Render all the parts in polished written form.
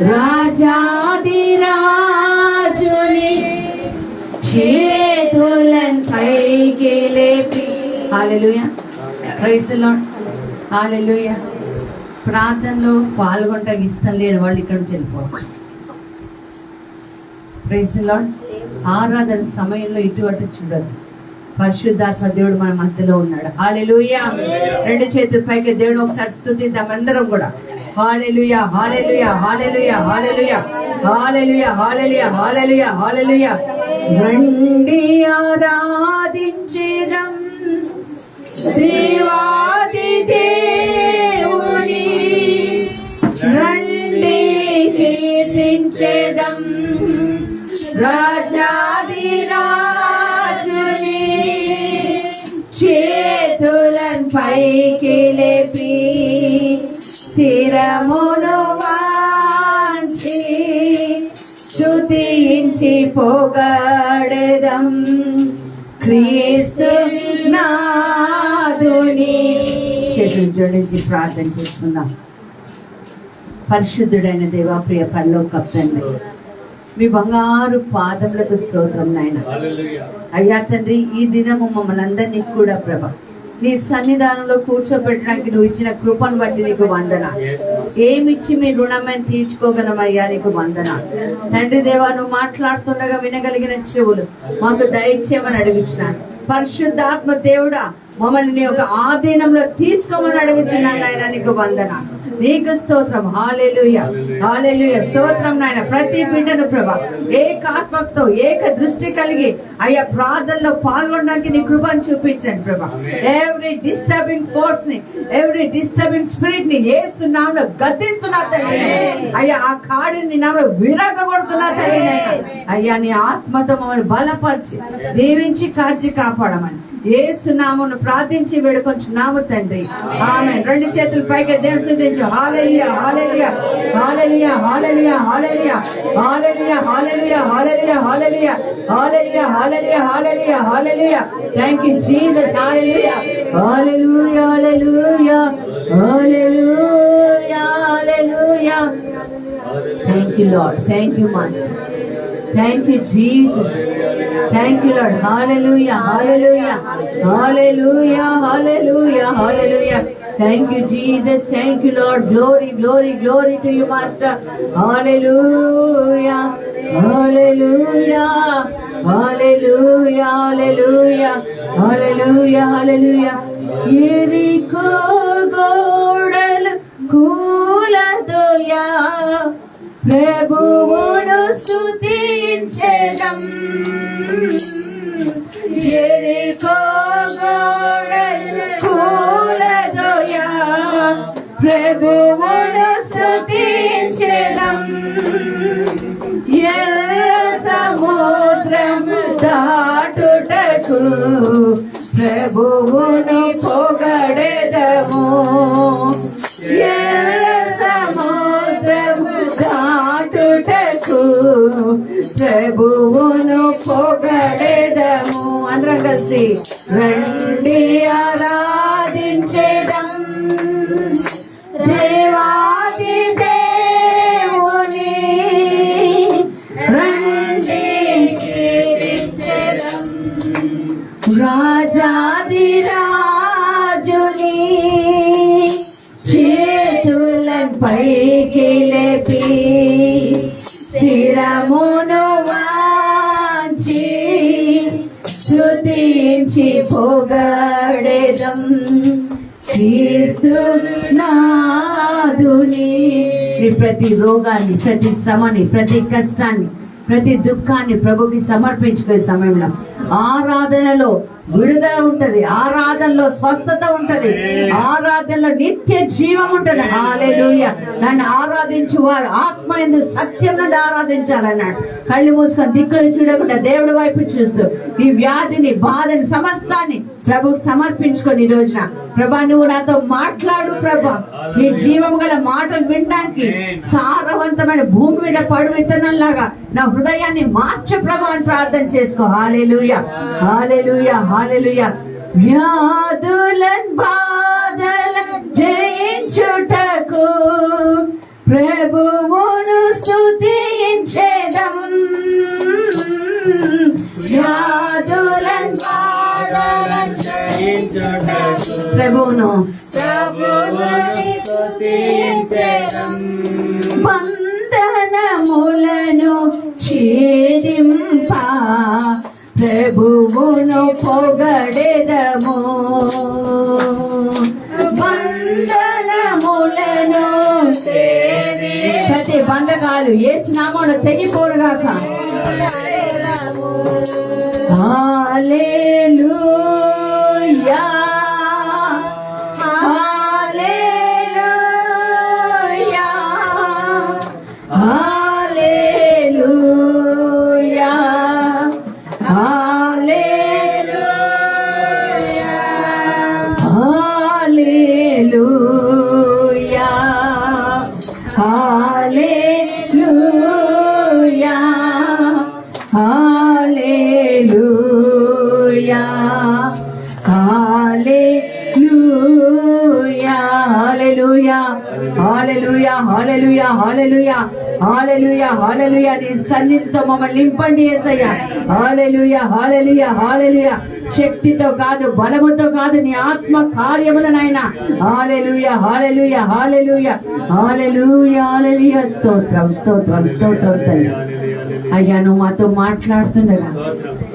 రాజాదిరాజుని చేతులను పైకి లేపి. Hallelujah, praise the Lord, hallelujah. ప్రార్థనలో పాల్గొనడానికి ఇష్టం లేని వాళ్ళు ఇక్కడ నుంచి వెళ్ళిపోవచ్చు. Praise the Lord. ఆరాధన సమయంలో ఇటువంటి చూడద్దు. పరిశుద్ధాత్మ దేవుడు మన మధ్యలో ఉన్నాడు. హల్లెలూయా. రెండు చేతుల పైకి దేవుడు ఒకసారి స్తుతిద్దాం అందరం కూడా. హల్లెలూయా, హల్లెలూయా, హల్లెలూయా, హల్లెలూయా, హల్లెలూయా, హల్లెలూయా, హల్లెలూయా, హల్లెలూయా. రండి ఆరాధించెదం దేవాది దేవుని, రండి కీర్తించెదం రాజాదిరాజుని చేతులను పైకి లేపి శిరమును వాంచి స్తుతించి పొగడెదం క్రీస్తు నాదుని. చేతులు జోడించి ప్రార్థన చేసుకుందాం. పరిశుద్ధుడైన దేవా, ప్రియ పరలోకపు తండ్రి, మీ బంగారు పాదములకు స్తోత్రం నాయన. అయ్యా తండ్రి, ఈ దినము మమ్మల్ని అందరినీ కూడా ప్రభ నీ సన్నిధానంలో కూర్చోబెట్టడానికి నువ్వు ఇచ్చిన కృపను బట్టి నీకు వందన. ఏమిచ్చి మీ రుణమని తీర్చుకోగలమయ్యా, నీకు వందన. తండ్రి దేవా, నువ్వు మాట్లాడుతుండగా వినగలిగిన చెవులు మాకు దయచేయమని అడుగుచున్నాను. పరిశుద్ధాత్మ దేవుడా, మమ్మల్ని నీ యొక్క ఆధీనంలో తీసుకోమని అడుగుచున్నాను నాయన, నీకు వందన, నీకు స్తోత్రం. హల్లెలూయా, హల్లెలూయా, స్తోత్రం నాయన. ప్రతి బిడ్డను ప్రభా ఏకాత్మతో ఏక దృష్టి కలిగి అయ్యా ప్రార్థనలో పాల్గొనడానికి నీ కృపను చూపించండి ప్రభా. ఎవ్రీ డిస్టర్బింగ్ ఫోర్స్ ని, ఎవ్రీ డిస్టర్బింగ్ స్పిరిట్ ని యేసు నామములో గద్దిస్తున్నా తండ్రి. అయ్యా ఆ కాడిని నామములో విరగొడుతున్నా తండ్రి. అయ్యా నీ ఆత్మతో మమ్మల్ని బలపరిచి దీవించి కాచి కాపాడమని యేసు నామమును ప్రార్థించి వేడుకొంచున్నాము తండ్రి. ఆమేన్. రెండు చేతులు పైకి దేవుని స్తుతించు. హల్లెలూయా, హల్లెలూయా, హల్లెలూయా, హల్లెలూయా, హల్లెలూయా, హల్లెలూయా, హల్లెలూయా, హల్లెలూయా, హల్లెలూయా, హల్లెలూయా, హల్లెలూయా, హల్లెలూయా, హల్లెలూయా. Thank you Jesus. హల్లెలూయా, హల్లెలూయా, హల్లెలూయా, హల్లెలూయా, హల్లెలూయా. Thank you Lord, thank you master, thank you Jesus, thank you Lord. హల్లెలూయా, హల్లెలూయా, హల్లెలూయా, హల్లెలూయా, హల్లెలూయా. Thank you Jesus, thank you Lord. Glory, glory, glory to you Master. Hallelujah, hallelujah, hallelujah, hallelujah, hallelujah, hallelujah. Yeriko గోడలు కూలదోయా ప్రభువును స్తుతించెదం. యెరికో గోడలు కూలదోయా ప్రభువును స్తుతించెదం. ఎర్ర సముద్రము దాటుటకు ప్రభువును పొగడెదము. ఎర్ర సముద్రము దాటుటకు ప్రభువును పొగడెదము. అందరం కలిసి రండి ఆరాధించెదం దేవాది దేవుని, రండి కీర్తించెదం రాజాది రాజుని చేతులను పైకి లేపి శిరమును వాంచి స్తుతించి పొగడెదం క్రీస్తు నాదుని. ప్రతి రోగాన్ని, ప్రతి శ్రమని, ప్రతి కష్టాన్ని, ప్రతి దుఃఖాన్ని ప్రభుకి సమర్పించుకునే సమయంలో ఆరాధనలో విడుదల ఉంటది, ఆరాధనలో స్వస్థత ఉంటది, ఆరాధనలో నిత్య జీవం ఉంటది. హల్లెలూయా. నన్ను ఆరాధించు వారు ఆత్మ యందు సత్యం నుండి ఆరాధించాలన్నాడు. కళ్ళు మూసుకొని దిక్కులు చూడకుండా దేవుడి వైపు చూస్తూ ఈ వ్యాధిని, బాధని, సమస్తాన్ని ప్రభుకు సమర్పించుకొని ఈ రోజున ప్రభా నువ్వు నాతో మాట్లాడు ప్రభా. నీ జీవం గల మాటలు వినడానికి సారవంతమైన భూమి మీద పడు విత్తనం లాగా నా హృదయాన్ని మార్చు ప్రభా అని ప్రార్థన చేసుకో. హల్లెలూయా, హల్లెలూయా, హల్లెలూయా. వ్యాధులన్ బాధలను జయించుటకు ప్రభువును ప్రభువును వందనములను ఛేదింప ప్రభువును పొగడెదము. వందనములను ప్రతి బంధకాలు యేసు నామములో తెగిపోరుగాక. హల్లెలూయా హల్లెలూయా హల్లెలూయా హల్లెలూయా హల్లెలూయా హల్లెలూయా హల్లెలూయా హల్లెలూయా హల్లెలూయా హల్లెలూయా హల్లెలూయా హల్లెలూయా హల్లెలూయా హల్లెలూయా. నీ సన్నిధితో మమ్మల్ని నింపండి యేసయ్యా. హల్లెలూయా హల్లెలూయా హల్లెలూయా. శక్తితో కాదు, బలముతో కాదు, నీ ఆత్మ కార్యములనైనా. హల్లెలూయా హల్లెలూయా హల్లెలూయా హల్లెలూయా హల్లెలూయా. స్తోత్రం స్తోత్రం స్తోత్రం తండ్రి. అయ్యా నువ్వు మాతో మాట్లాడుతుండగా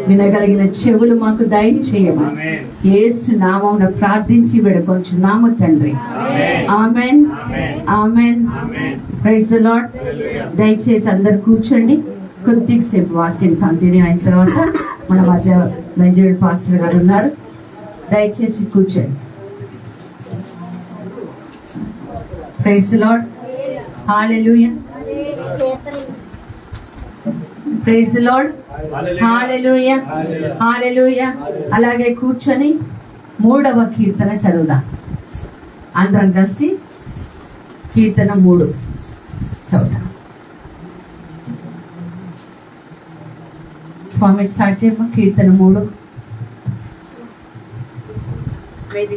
వినగలిగిన చెవులు మాకు దయచేయమని యేసు నామమున ప్రార్థించి వేడుకొంచున్నాము తండ్రి. Amen amen. Praise the Lord. దయచేసి అందరు కూర్చోండి. కొద్దిసేపు వాక్యం కంటిన్యూ అయిన తర్వాత మన మధ్య బెంజమిన్ పాస్టర్ గారు ఉన్నారు. దయచేసి కూర్చోండి. Praise the Lord. హల్లెలూయా. Praise the Lord. హల్లెలూయా హల్లెలూయా. అలాగే కూర్చొని 3వ కీర్తన చదువుదాం. అందరం కలిసి కీర్తన 3 చదువుదాం. స్వామి స్టార్ట్ చేయమ్మా. కీర్తన 3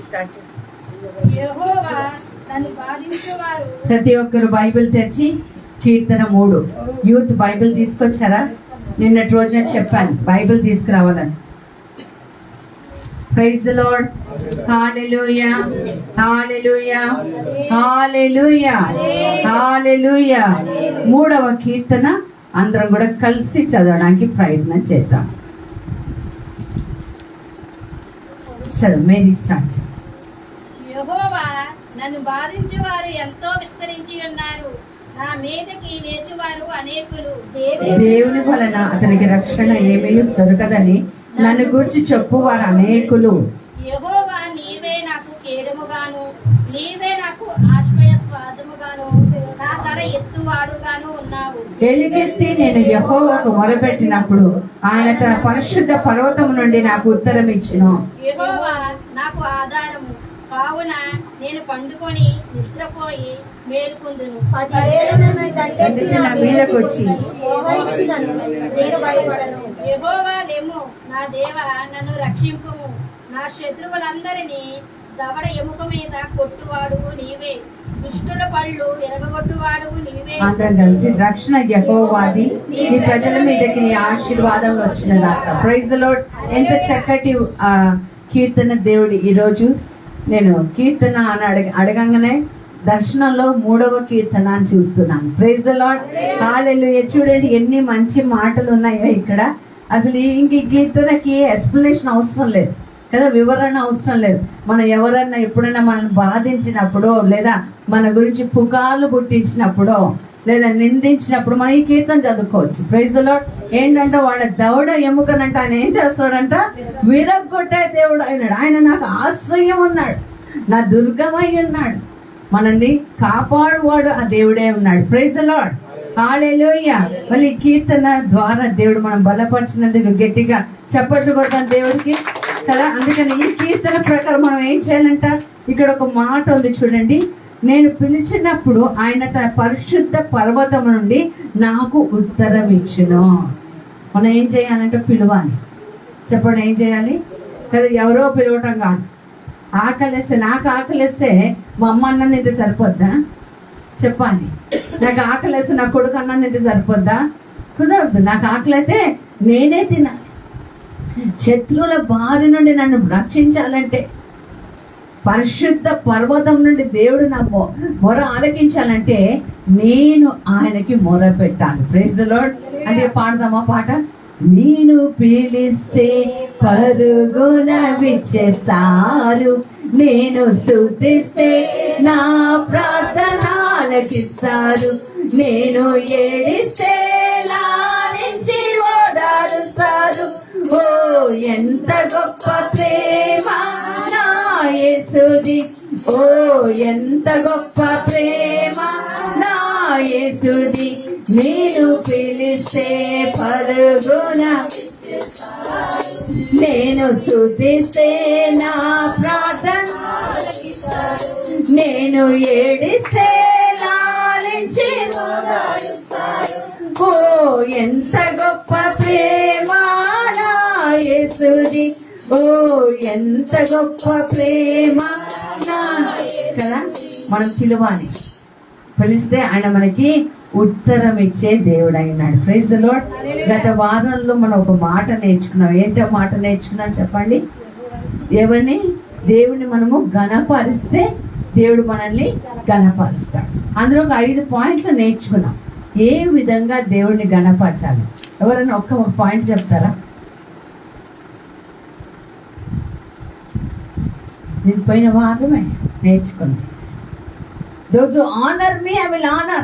స్టార్ట్ చేయ. ప్రతి ఒక్కరు బైబిల్ తెరిచి కీర్తన 3. యూత్ బైబిల్ తీసుకొచ్చారా? నిన్నటి రోజున చెప్పాను బైబిల్ తీసుకురావాలని. Praise the Lord. హల్లెలూయా హల్లెలూయా హల్లెలూయా హల్లెలూయా. 3వ కీర్తన అందరం కూడా కలిసి చదవడానికి ప్రయత్నం చేద్దాం. చదువు. మేరీ స్టార్ట్ చేయి. యెహోవా నన్ను బాధించువారు ఎంతో విస్తరించి ఉన్నారు, నా మీదకి లేచువారు అనేకులు. దేవుని వలన అతనికి రక్షణ ఏమీ దొరకదని నన్ను గురించి చెప్పువారు అనేకులు. యెహోవా నీవే నాకు కేడముగాను, నీవే నాకు ఆశ్రయస్వాదముగాను, నా తల ఎత్తువాడుగాను ఉన్నావు. ఎలుగెత్తి నేను యెహోవాకు మొరపెట్టినప్పుడు ఆయన తన పరిశుద్ధ పర్వతము నుండి నాకు ఉత్తరం ఇచ్చెను. యెహోవా నాకు ఆధారము కావున నేను పండుకొని నిద్రపోయి మేల్కొందును. నా మీదకు వచ్చి యెహోవా లెమ్ము, నా దేవా నన్ను రక్షింపుము. నా శత్రువులందరినీ దవడ ఎముక మీద కొట్టువాడువు నీవే, దుష్టుల పళ్ళు ఎరగొట్టువాడువు నీవే. అందరం కలిసి రక్షణ యెహోవాది, నీ ప్రజల మీదకి నీ ఆశీర్వాదం వచ్చినదాక. Praise the lord. ఎంత చక్కటి కీర్తన దేవుడి. ఈరోజు నేను కీర్తన అని అడగంగానే దర్శనంలో 3వ కీర్తన అని చూస్తున్నాను. Praise the Lord. హల్లెలూయా. చూడండి ఎన్ని మంచి మాటలు ఉన్నాయో ఇక్కడ. అసలు ఇంక ఈ కీర్తనకి ఎక్స్ప్లెనేషన్ అవసరం లేదు కదా, వివరణ అవసరం లేదు. మనం ఎవరన్నా ఎప్పుడైనా మనల్ని బాధించినప్పుడో లేదా మన గురించి పుకార్లు పుట్టించినప్పుడో లేదా నిందించినప్పుడు మనం ఈ కీర్తన చదువుకోవచ్చు. Praise the Lord. ఏంటంటే వాళ్ళ దవడ ఎముకనంట ఆయన ఏం చేస్తాడంట, విరగొట్టే దేవుడు అయినాడు. ఆయన నాకు ఆశ్రయం ఉన్నాడు, నా దుర్గమై ఉన్నాడు, మనల్ని కాపాడువాడు ఆ దేవుడే ఉన్నాడు. Praise the Lord. హల్లెలూయా. మళ్ళీ కీర్తన ద్వారా దేవుడు మనం బలపరిచినందుకు గట్టిగా చప్పట్లు కొడతాం దేవుడికి కదా. అందుకని ఈ కీర్తన ప్రకారం మనం ఏం చేయాలంట, ఇక్కడ ఒక మాట ఉంది చూడండి. నేను పిలిచినప్పుడు ఆయన తన పరిశుద్ధ పర్వతం నుండి నాకు ఉత్తరం ఇచ్చును. మనం ఏం చేయాలంటే పిలవాలి. చెప్పండి ఏం చేయాలి కదా, ఎవరో పిలవటం కాదు. ఆకలిస్తే, నాకు ఆకలిస్తే మా అమ్మ అన్నం తింటే సరిపోద్దా? చెప్పాలి. నాకు ఆకలిస్తే నా కొడుకు అన్నం తింటే సరిపోద్దా? కుదరదు. నాకు ఆకలి అయితే నేనే తినాలి. శత్రువుల బారి నుండి నన్ను రక్షించాలంటే పరిశుద్ధ పర్వతం నుండి దేవుడు నా మొర ఆలకించాలంటే నేను ఆయనకి మొర పెట్టాలి. Praise the Lord. అంటే పాడదామా పాట? నేను పిలిస్తే పరుగున విచ్చేస్తారు, నేను స్తుతిస్తే నా ప్రార్థన ఆలకిస్తారు, నేను ఏడిస్తే లాలించి ఓదారుస్తారు. ఓ ఎంత గొప్ప ప్రేమ నా యేసుది, ఓ ఎంత గొప్ప ప్రేమ నా యేసుది, నేను పిలిస్తే పరుగున, నేను స్తుతిస్తే నా ప్రార్థన, నేను ఏడిస్తే లాలించి ఓ ఎంత గొప్ప ప్రేమ నా యేసుది, ఓ ఎంత గొప్ప ప్రేమ నా. కదా మనం పిలవాలి, పిలిస్తే ఆయన మనకి ఉత్తరం ఇచ్చే దేవుడు అయినాడు. Praise the Lord. గత వారంలో మనం ఒక మాట నేర్చుకున్నాం. ఏంటో మాట నేర్చుకున్నాం చెప్పండి? ఎవరిని? దేవుని మనము ఘనపరిస్తే దేవుడు మనల్ని ఘనపరుస్తాడు. అందులో ఒక 5 పాయింట్లు నేర్చుకున్నాం. ఏ విధంగా దేవుడిని ఘనపరచాలి? ఎవరైనా ఒక పాయింట్ చెప్తారా? నేను పోయిన వారమే నేర్చుకుంది. Those who honor me, I will honor.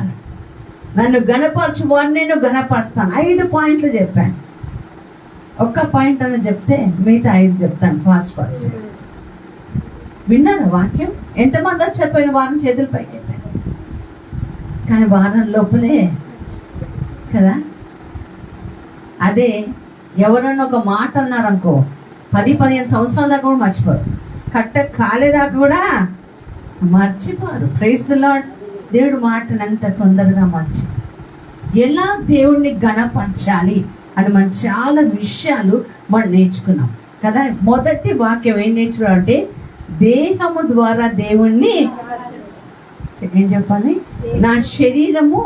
నన్ను ఘనపరచు వారిని నేను ఘనపరుస్తాను. 5 పాయింట్లు చెప్పాను. ఒక్క పాయింట్ అని చెప్తే మిగతా 5 చెప్తాను ఫాస్ట్. విన్నారా వాక్యం? ఎంతమంది వచ్చారు పోయిన వారం? చేతులు పైకి. కానీ వారం లోపలే కదా. అదే ఎవరన్నా ఒక మాట అన్నారనుకో, 10-15 సంవత్సరాల దాకా కూడా మర్చిపోరు. కట్ట కాలేదాకా కూడా మర్చిపోరు. Praise the Lord. దేవుడు మాటను అంత తొందరగా మర్చి ఎలా దేవుణ్ణి ఘనపరచాలి అని మనం చాలా విషయాలు మనం నేర్చుకున్నాం కదా. మొదటి వాక్యం ఏం నేర్చుకున్నాం అంటే దేహము ద్వారా దేవుణ్ణి, ఏం చెప్పాలి? నా శరీరము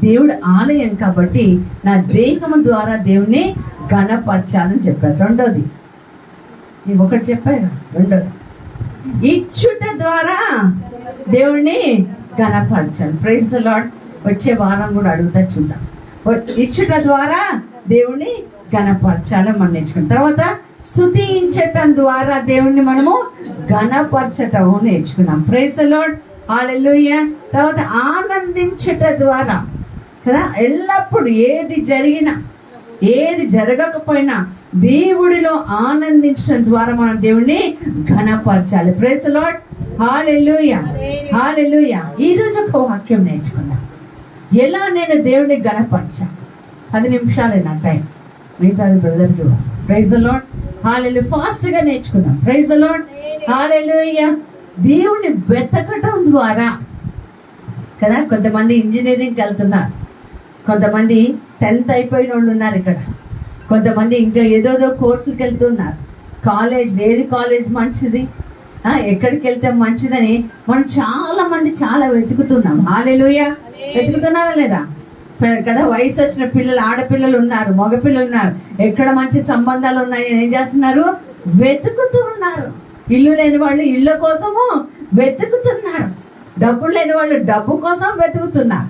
దేవుడు ఆలయం కాబట్టి నా దేహము ద్వారా దేవుణ్ణి ఘనపరచాలని చెప్పారు. రెండోది, నేను ఒకటి చెప్పాను. రెండోది, ఇచ్చుట ద్వారా దేవుణ్ణి ఘనపరచాలి. Praise the lord. వచ్చే వారం కూడా అడుగుతా, చూద్దాం. ఇచ్చుట ద్వారా దేవుణ్ణి ఘనపరచాలని మనం నేర్చుకున్నాం. తర్వాత స్తుతించటం ద్వారా దేవుణ్ణి మనము ఘనపరచటం నేర్చుకున్నాం. Praise the Lord. హల్లెలూయా. తర్వాత ఆనందించట ద్వారా కదా, ఎల్లప్పుడు ఏది జరిగినా ఏది జరగకపోయినా దేవుడిలో ఆనందించడం ద్వారా మనం దేవుణ్ణి ఘనపరచాలి. Praise the Lord. హల్లెలూయా. హల్లెలూయా. ఈ రోజు ఒక వాక్యం నేర్చుకుందాం. ఎలా నేను దేవుణ్ణి ఘనపరచా? 10 నిమిషాలే నా టైం, మిగతాది బ్రదర్కి. Praise the Lord. హల్లెలూయా. ఫాస్ట్ గా నేర్చుకుందాం. Praise the Lord. హల్లెలూయా. దేవుణ్ణి వెతకటం ద్వారా కదా. కొంతమంది ఇంజనీరింగ్కి వెళ్తున్నారు, కొంతమంది 10th అయిపోయిన వాళ్ళు ఉన్నారు ఇక్కడ, కొంతమంది ఇంకా ఏదోదో కోర్సులకు వెళ్తున్నారు. కాలేజ్, ఏది కాలేజ్ మంచిది, ఎక్కడికి వెళ్తే మంచిదని మనం చాలా మంది చాలా వెతుకుతున్నాం. హల్లెలూయా. వెతుకుతున్నారా లేదా కదా? వయసు వచ్చిన పిల్లలు, ఆడపిల్లలు ఉన్నారు, మగపిల్లలు ఉన్నారు. ఎక్కడ మంచి సంబంధాలు ఉన్నాయి ఏం చేస్తున్నారు? వెతుకుతూ ఉన్నారు. ఇల్లు లేని వాళ్ళు ఇళ్ళ కోసము వెతుకుతున్నారు. డబ్బులు లేని వాళ్ళు డబ్బు కోసం వెతుకుతున్నారు.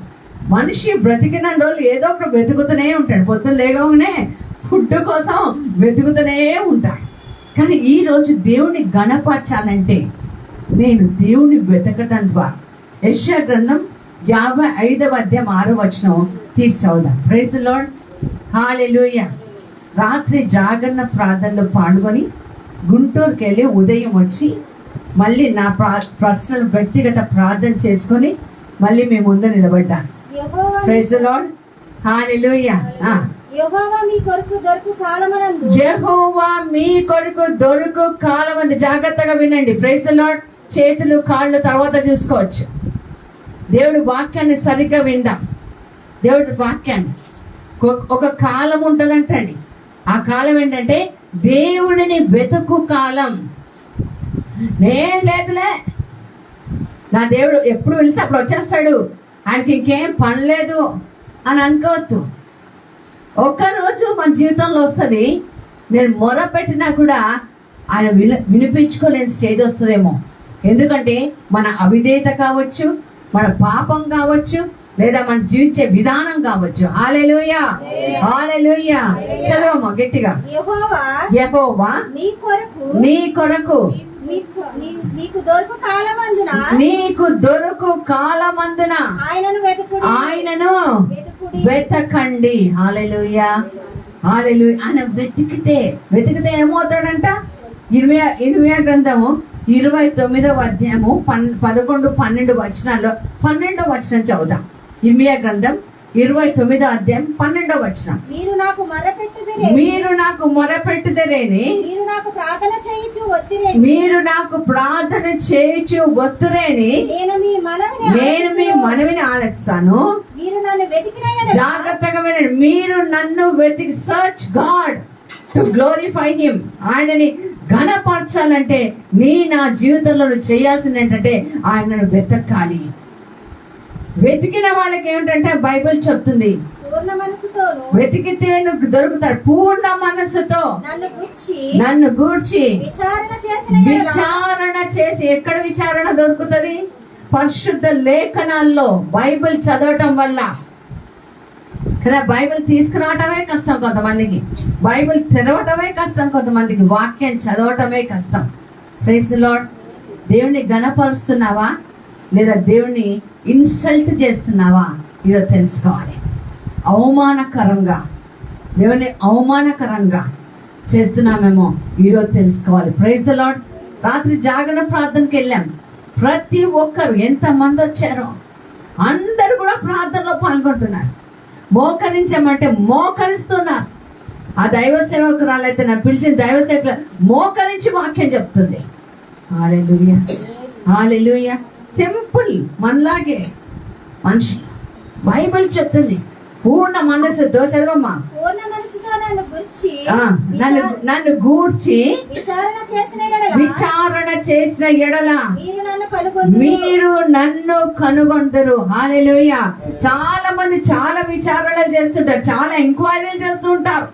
మనిషి బ్రతికిన రోజులు ఏదో ఒక వెతుకుతూనే ఉంటాడు. పొద్దున్న లేవగానే ఫుడ్ కోసం వెతుకుతూనే ఉంటాడు. కానీ ఈ రోజు దేవుని ఘనపరచాలంటే నేను దేవుని వెతకటం ద్వారా, యెషయా గ్రంథం 55వ అధ్యాయం 6వ వచనం తీసి చదువుదాం. Praise the Lord. హల్లెలూయా. రాత్రి జాగరణ ప్రార్థనలో పాల్గొని గుంటూరుకి వెళ్ళి ఉదయం వచ్చి మళ్ళీ నా పర్సనల్ వ్యక్తిగత ప్రార్థన చేసుకొని మళ్ళీ మీ ముందు నిలబడ్డాను. Praise the Lord. హల్లెలూయా. యెహోవా మీ కొరకు దొరుకు కాలమనందు, యెహోవా మీ కొరకు దొరుకు కాలమందు. జాగ్రత్తగా వినండి. Praise the Lord. చేతులు కాళ్ళు తర్వాత చూసుకోవచ్చు. దేవుడి వాక్యాన్ని సరిగ్గా విందాం. దేవుడి వాక్యాన్ని ఒక కాలం ఉంటుందంటండి. ఆ కాలం ఏంటంటే దేవుడిని వెతుకు కాలం. నేను లేదులే, నా దేవుడు ఎప్పుడు వెళ్తే అప్పుడు వచ్చేస్తాడు, ఆయనకి ఇంకేం పని లేదు అని అనుకోవద్దు. ఒక్కరోజు మన జీవితంలో వస్తుంది, నేను మొర పెట్టినా కూడా ఆయన వినిపించుకోలేని స్టేజ్ వస్తుందేమో. ఎందుకంటే మన అవిధేయత కావచ్చు, మన పాపం కావచ్చు, లేదా మన జీవించే విధానం కావచ్చు. హల్లెలూయా, హల్లెలూయా. చదవమ్మా గట్టిగా. యెహోవా నీ కొరకు నీకు దొరకు కాలమందున ఆయనను వెతకండి. హల్లెలూయా, హల్లెలూయా. ఆయన వెతికితే ఏమవుతాడంట? ఇర్మియా గ్రంథము 29వ అధ్యాయము 11, 12 వచనాల్లో 12వ వచనం చదువుదాం. ఇర్మియా గ్రంథం 29వ అధ్యాయం 12వ వచనం. మీరు నాకు మొరపెట్టుదరేని మీరు నాకు ప్రార్థన చేయుచు ఒత్తురేని నేను మీ మనవిని ఆలకిస్తాను. మీరు నన్ను వెతికిన జాగ్రత్తగా వినండి. మీరు నన్ను వెతికి search God to glorify him. ఆయనని ఘనపరచాలంటే నా జీవితంలో చేయాల్సింది ఏంటంటే ఆయనను వెతకాలి. వెతికిన వాళ్ళకి ఏమిటంటే బైబిల్ చెప్తుంది, పూర్ణ మనసుతోను వెతికితే నువ్వు దొరుకుతాడు. పూర్ణ మనస్సుతో నన్ను గూర్చి విచారణ చేసి. ఎక్కడ విచారణ దొరుకుతుంది? పరిశుద్ధ లేఖనాల్లో బైబిల్ చదవటం వల్ల కదా. బైబిల్ తీసుకురావటమే కష్టం కొంతమందికి, బైబిల్ తెరవటమే కష్టం కొంతమందికి, వాక్యం చదవటమే కష్టం. Praise the Lord. దేవుని ఘనపరుస్తున్నావా లేదా దేవుని ఇన్సల్ట్ చేస్తున్నావా? ఈరోజు తెలుసుకోవాలి. అవమానకరంగా దేవుని అవమానకరంగా చేస్తున్నామేమో ఈరోజు తెలుసుకోవాలి. Praise the Lord. రాత్రి జాగరణ ప్రార్థనకి వెళ్ళాం. ప్రతి ఒక్కరు ఎంతమంది వచ్చారో అందరు కూడా ప్రార్థనలో పాల్గొంటున్నారు. మోకరించమంటే మోకరిస్తున్నారు. ఆ దైవ సేవకురాలైతే నన్ను పిలిచిన దైవ సేవకులు మోకరించి వాక్యం చెప్తుంది. హల్లెలూయా, హల్లెలూయా. సింపుల్, మనలాగే మనిషి. బైబిల్ చెప్తుంది పూర్ణ మనస్సుతో. చదవమ్మా. పూర్ణ మనసుతో నన్ను గూర్చి విచారణ చేసిన ఎడల మీరు నన్ను కనుగొందరు. హల్లెలూయా. చాలా మంది చాలా విచారణలు చేస్తుంటారు, చాలా ఎంక్వైరీలు చేస్తూ ఉంటారు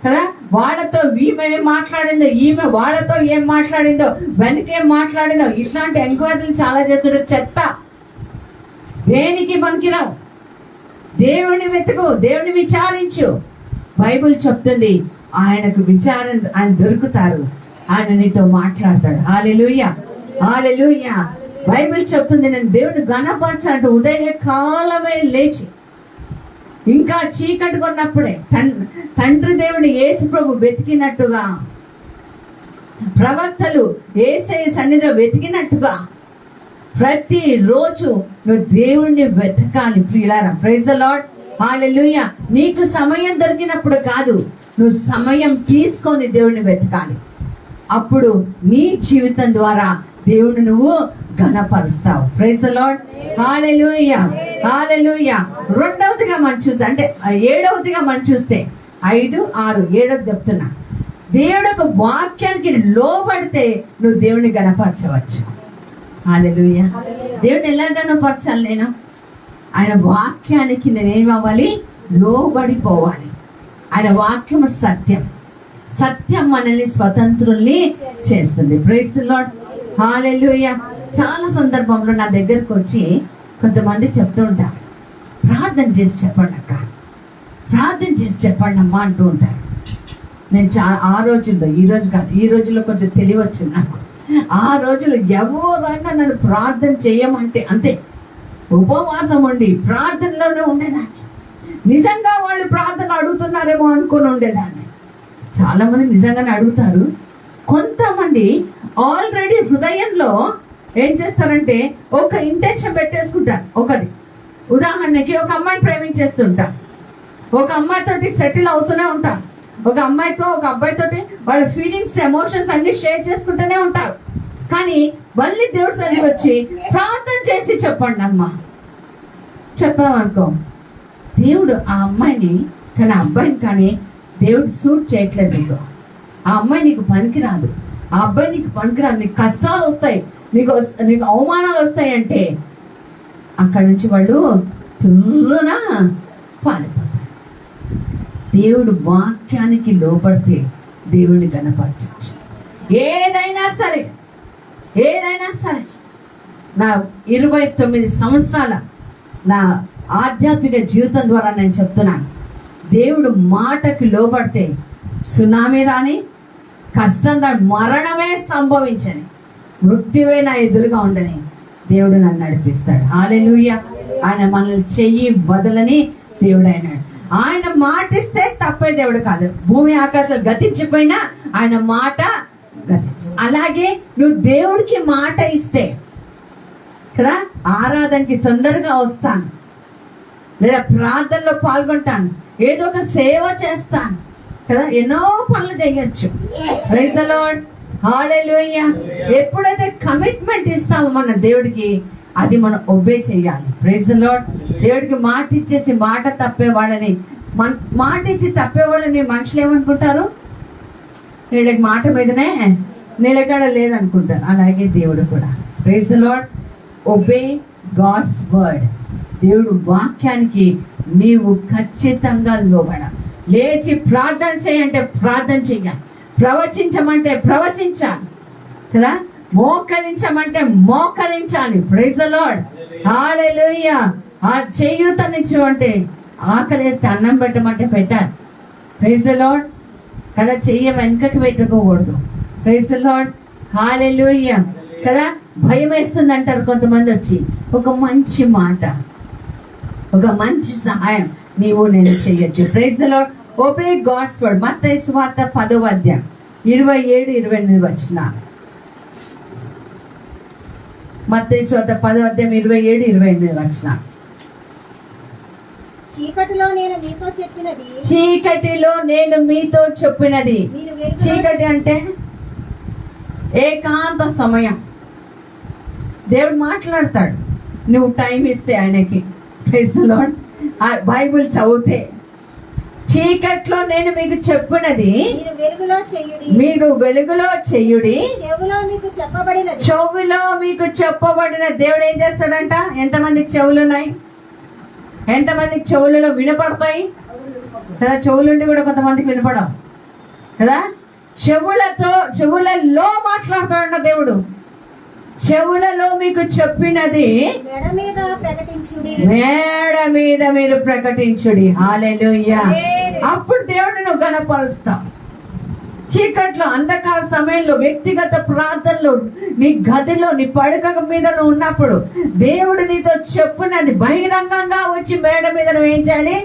కదా. వాళ్ళతో ఈమె ఏం మాట్లాడిందో, ఈమె వాళ్ళతో ఏం మాట్లాడిందో, వెనకేం మాట్లాడిందో, ఇట్లాంటి ఎంక్వైరీలు చాలా చేస్తుంటారు. చెత్త, దేనికి పనికిరావు. దేవుని వెతుకు, దేవుని విచారించు. బైబిల్ చెప్తుంది ఆయనకు విచారణ, ఆయన దొరుకుతారు, ఆయన నీతో మాట్లాడతాడు. హల్లెలూయా, హల్లెలూయా. బైబిల్ చెప్తుంది నేను దేవుని ఘనపరచాలంటే ఉదయ కాలమే లేచి, ఇంకా చీకటి కొన్నప్పుడే తండ్రి దేవుని యేసు ప్రభు వెతికినట్టుగా, ప్రవక్తలు యేసయ్య సన్నిధిలో వెతికినట్టుగా ప్రతి రోజు నువ్వు దేవుణ్ణి వెతకాలి. ప్రియులారా, ప్రైజ్ ది లార్డ్, హల్లెలూయా. నీకు సమయం దొరికినప్పుడు కాదు, నువ్వు సమయం తీసుకొని దేవుణ్ణి వెతకాలి. అప్పుడు నీ జీవితం ద్వారా దేవుని నువ్వు ఘనపరుస్తావు. ప్రైజ్ ది లార్డ్, హల్లెలూయా, హల్లెలూయా. రెండవదిగా మనం చూస్తే, అంటే 7వదిగా మనం చూస్తే 5, 6, 7 చెప్తున్నా. దేవుడు ఒక వాక్యానికి లోబడితే నువ్వు దేవుని ఘనపరచవచ్చు. హల్లెలూయా. దేవుని ఎలా ఘనపరచాలి? నేను ఆయన వాక్యానికి నేనేం అవ్వాలి? లోబడిపోవాలి. ఆయన వాక్యం సత్యం, సత్యం మనల్ని స్వతంత్రుల్ని చేస్తుంది. ప్రైజ్ ది లార్డ్, హల్లెలూయా. చాలా సందర్భంలో నా దగ్గరకు వచ్చి కొంతమంది చెప్తూ ఉంటారు, ప్రార్థన చేసి చెప్పండి అక్క, ప్రార్థన చేసి చెప్పండి అమ్మా అంటూ ఉంటారు. నేను ఆ రోజుల్లో, ఈ రోజు కాదు, ఈ రోజుల్లో కొంచెం తెలివి వచ్చింది నాకు. ఆ రోజులు ఎవరైనా నన్ను ప్రార్థన చేయమంటే అంతే, ఉపవాసం ఉండి ప్రార్థనలోనే ఉండేదాన్ని. నిజంగా వాళ్ళు ప్రార్థన అడుగుతున్నారేమో అనుకుని ఉండేదాన్ని. చాలా మంది నిజంగానే అడుగుతారు. కొంతమంది ఆల్రెడీ హృదయంలో ఏం చేస్తారంటే ఒక ఇంటెన్షన్ పెట్టేసుకుంటారు. ఒకది ఉదాహరణకి ఒక అమ్మాయిని ప్రేమించేస్తుంటారు, ఒక అమ్మాయితోటి సెటిల్ అవుతూనే ఉంటారు, ఒక అమ్మాయితో ఒక అబ్బాయితోటి వాళ్ళ ఫీలింగ్స్, ఎమోషన్స్ అన్ని షేర్ చేసుకుంటూనే ఉంటారు. కానీ మళ్ళీ దేవుడు సరిగ్గా వచ్చి ప్రార్థన చేసి చెప్పండి అమ్మా చెప్పామనుకో, దేవుడు ఆ అమ్మాయిని కానీ అబ్బాయిని కానీ దేవుడు సూట్ చేయట్లేదు. నీకు ఆ అమ్మాయి నీకు పనికిరాదు, ఆ అబ్బాయి నీకు పనికిరాదు, నీకు కష్టాలు వస్తాయి, నీకు అవమానాలు వస్తాయి అంటే అక్కడి నుంచి వాళ్ళు తుర్రున పారిపోతారు. దేవుడు వాక్యానికి లోపడితే దేవుడిని కనపరచచ్చు. ఏదైనా సరే నా 29 సంవత్సరాల నా ఆధ్యాత్మిక జీవితం ద్వారా నేను చెప్తున్నాను, దేవుడు మాటకి లోబడితే సునామీ రాని, కష్టం రాని, మరణమే సంభవించని, మృత్యువే నా ఎదురుగా ఉండని దేవుడు నన్ను నడిపిస్తాడు. హల్లెలూయా. ఆయన మనల్ని చెయ్యి వదలని దేవుడు అయినాడు. ఆయన మాటిస్తే తప్పే దేవుడు కాదు. భూమి ఆకాశాలు గతించిపోయినా ఆయన మాట అలాగే నువ్వు దేవుడికి మాట ఇస్తే కదా, ఆరాధనకి తొందరగా వస్తాను, లేదా ప్రార్థనలో పాల్గొంటాను, ఏదో ఒక సేవ చేస్తాను కదా, ఎన్నో పనులు చేయొచ్చు. Praise the Lord. హల్లెలూయా. ఎప్పుడైతే కమిట్మెంట్ ఇస్తామో మన దేవుడికి, అది మనం ఒబే చేయాలి. Praise the Lord. దేవుడికి మాట ఇచ్చేసి మాట తప్పేవాళ్ళని, మాట ఇచ్చి తప్పేవాళ్ళని మనుషులు ఏమనుకుంటారు? వీళ్ళకి మాట మీదనే నిలకడ లేదనుకుంటారు. అలాగే దేవుడు కూడా. Praise the Lord. Obey God's word. దేవుడు వాక్యానికి నీవు ఖచ్చితంగా లోబడాలి. లేచి ప్రార్థన చేయంటే ప్రార్థన చెయ్యాలి, ప్రవచించమంటే ప్రవచించాలి కదా, మోకరించమంటే మోకరించాలి. Praise the Lord. హల్లెలూయా. ఆ చేయూతనిచ్చు అంటే, ఆకలేస్తే అన్నం పెట్టమంటే పెట్టాలి. ప్రైజ్ ది లార్డ్ కదా. చెయ్య వెనకకి పెట్టుకోకూడదు. Praise the Lord. హల్లెలూయా కదా. భయం వేస్తుంది అంటారు కొంతమంది వచ్చి, ఒక మంచి మాట, ఒక మంచి సహాయం నీవు నేను చెయ్యొచ్చు. Praise the Lord. Obey God's word. మత్తయి సువార్త 10వ అధ్యాయం 27-28 వచనాలు. మత్తయి సువార్త 10వ అధ్యాయం 27-28 వచనాలు. చీకటిలో నేను మీతో చెప్పినది, చీకటిలో నేను మీతో చెప్పినది. మీరు వెలుగులో చీకటి అంటే ఏకాంత సమయం. దేవుడు మాట్లాడతాడు నువ్వు టైం ఇస్తే ఆయనకి. Praise the lord. బైబిల్ చదివితే, చీకట్లో నేను మీకు చెప్పినది మీరు వెలుగులో చెయ్యుడి, మీరు వెలుగులో చెయ్యుడి, చెవులో మీకు చెప్పబడినది. చెవులో మీకు చెప్పబడిన. దేవుడు ఏం చేస్తాడంట? ఎంతమందికి చెవులు ఉన్నాయి? ఎంతమందికి చెవులలో వినపడతాయి కదా? చెవులుండి కూడా కొంతమందికి వినపడవు కదా. చెవులలో మాట్లాడతాడంట దేవుడు. చెవులలో మీకు చెప్పినది మెడ మీద ప్రకటించుడి, మేడ మీద మీరు ప్రకటించుడి. హల్లెలూయా. అప్పుడు దేవుడు నువ్వు గణపరుస్తావు. చీకట్లో, అంధకార సమయంలో, వ్యక్తిగత ప్రార్థనలు, నీ గదిలో, నీ పడక మీద నువ్వు ఉన్నప్పుడు దేవుడు నీతో చెప్పున్నది బహిరంగంగా వచ్చి మేడ మీద నువ్వు ఏం చేయాలి?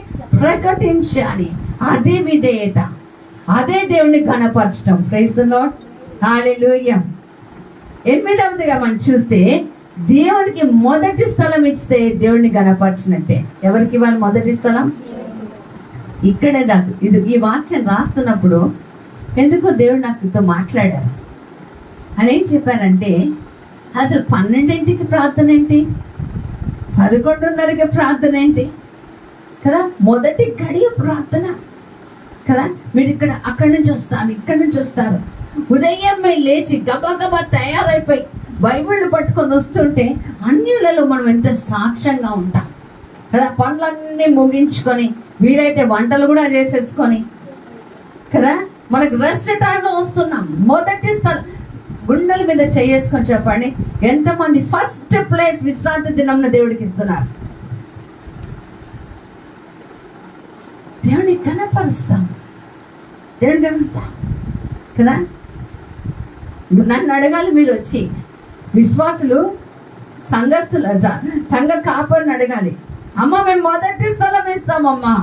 ప్రకటించాలి. అదే విధేయత, అదే దేవుడిని గణపరచడం. Praise the Lord. హల్లెలూయా. 8వదిగా మనం చూస్తే, దేవునికి మొదటి స్థలం ఇస్తే దేవుడిని గణపరిచినట్టే. ఎవరికి ఇవ్వాలి మొదటి స్థలం? ఇక్కడే నాకు ఈ వాక్యం రాస్తున్నప్పుడు ఎందుకో దేవుడు నాతో మాట్లాడారు. అని ఏం చెప్పారంటే, అసలు 12ంటికి ప్రార్థన ఏంటి, 11:30కి ప్రార్థన ఏంటి కదా, మొదటి గడియ ప్రార్థన కదా. మీరు అక్కడి నుంచి వస్తారు, ఇక్కడి నుంచి వస్తారు, ఉదయం మేము లేచి గబగబా తయారైపోయి బైబిల్ పట్టుకొని వస్తుంటే అన్యులలో మనం ఎంత సాక్ష్యంగా ఉంటాం కదా. పనులన్నీ ముగించుకొని, వీలైతే వంటలు కూడా చేసేసుకొని కదా, మనకు రెస్ట్ టైంలో వస్తున్నాం. మొదటి స్థలం గుండెల మీద చేసుకొని చెప్పండి, ఎంతమంది ఫస్ట్ ప్లేస్ విశ్రాంతి దినంలో దేవుడికి ఇస్తున్నారు? దేవుడిని కనపరుస్తాం, దేవుడిని కలుస్తాం కదా. నన్ను అడగాలి మీరు వచ్చి, విశ్వాసులు, సంఘస్థులు, సంఘ కాపరిని అడగాలి, అమ్మ మేము మొదటి స్థలం ఇస్తామమ్మా,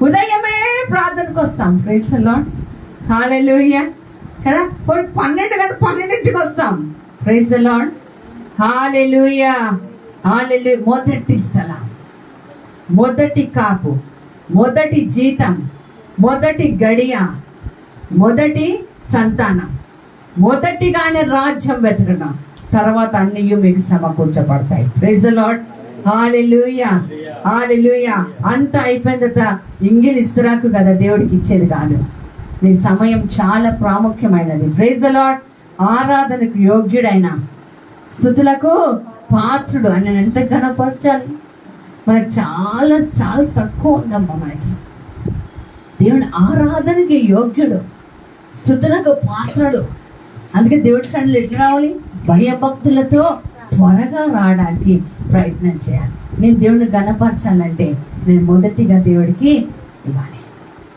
ఉదయమే ప్రార్థనకు వస్తాం. Praise the Lord. హల్లెలూయా కదా. 12ంటికి వస్తాం. Praise the Lord. హల్లెలూయా. హల్లెలూయా. మొదటి స్థలం, మొదటి కాపు, మొదటి జీతం, మొదటి గడియ, మొదటి సంతానం, మొదటిగానే రాజ్యం వెతకడం, తర్వాత అన్ని మీకు సమకూర్చబడతాయి. Praise the Lord. హల్లెలూయా. హల్లెలూయా. అంత అయిపోయిన తర్వాత ఇంగిల్ ఇస్తరాకు కదా దేవుడికి ఇచ్చేది కాదు. నీ సమయం చాలా ప్రాముఖ్యమైనది. Praise the Lord. ఆరాధనకు యోగ్యుడైన, స్తుతులకు పాత్రుడు అని ఎంత గణపరచాలి. మనకు చాలా చాలా తక్కువ ఉందమ్మా మనకి. దేవుడు ఆరాధనకి యోగ్యుడు, స్తుతులకు పాత్రుడు. అందుకే దేవుడి సన్నిధిలో ఎట్లా రావాలి? భయభక్తులతో త్వరగా రావడానికి ప్రయత్నం చేయాలి. నేను దేవుడిని గణపరచాలంటే నేను మొదటిగా దేవుడికి ఇవ్వాలి.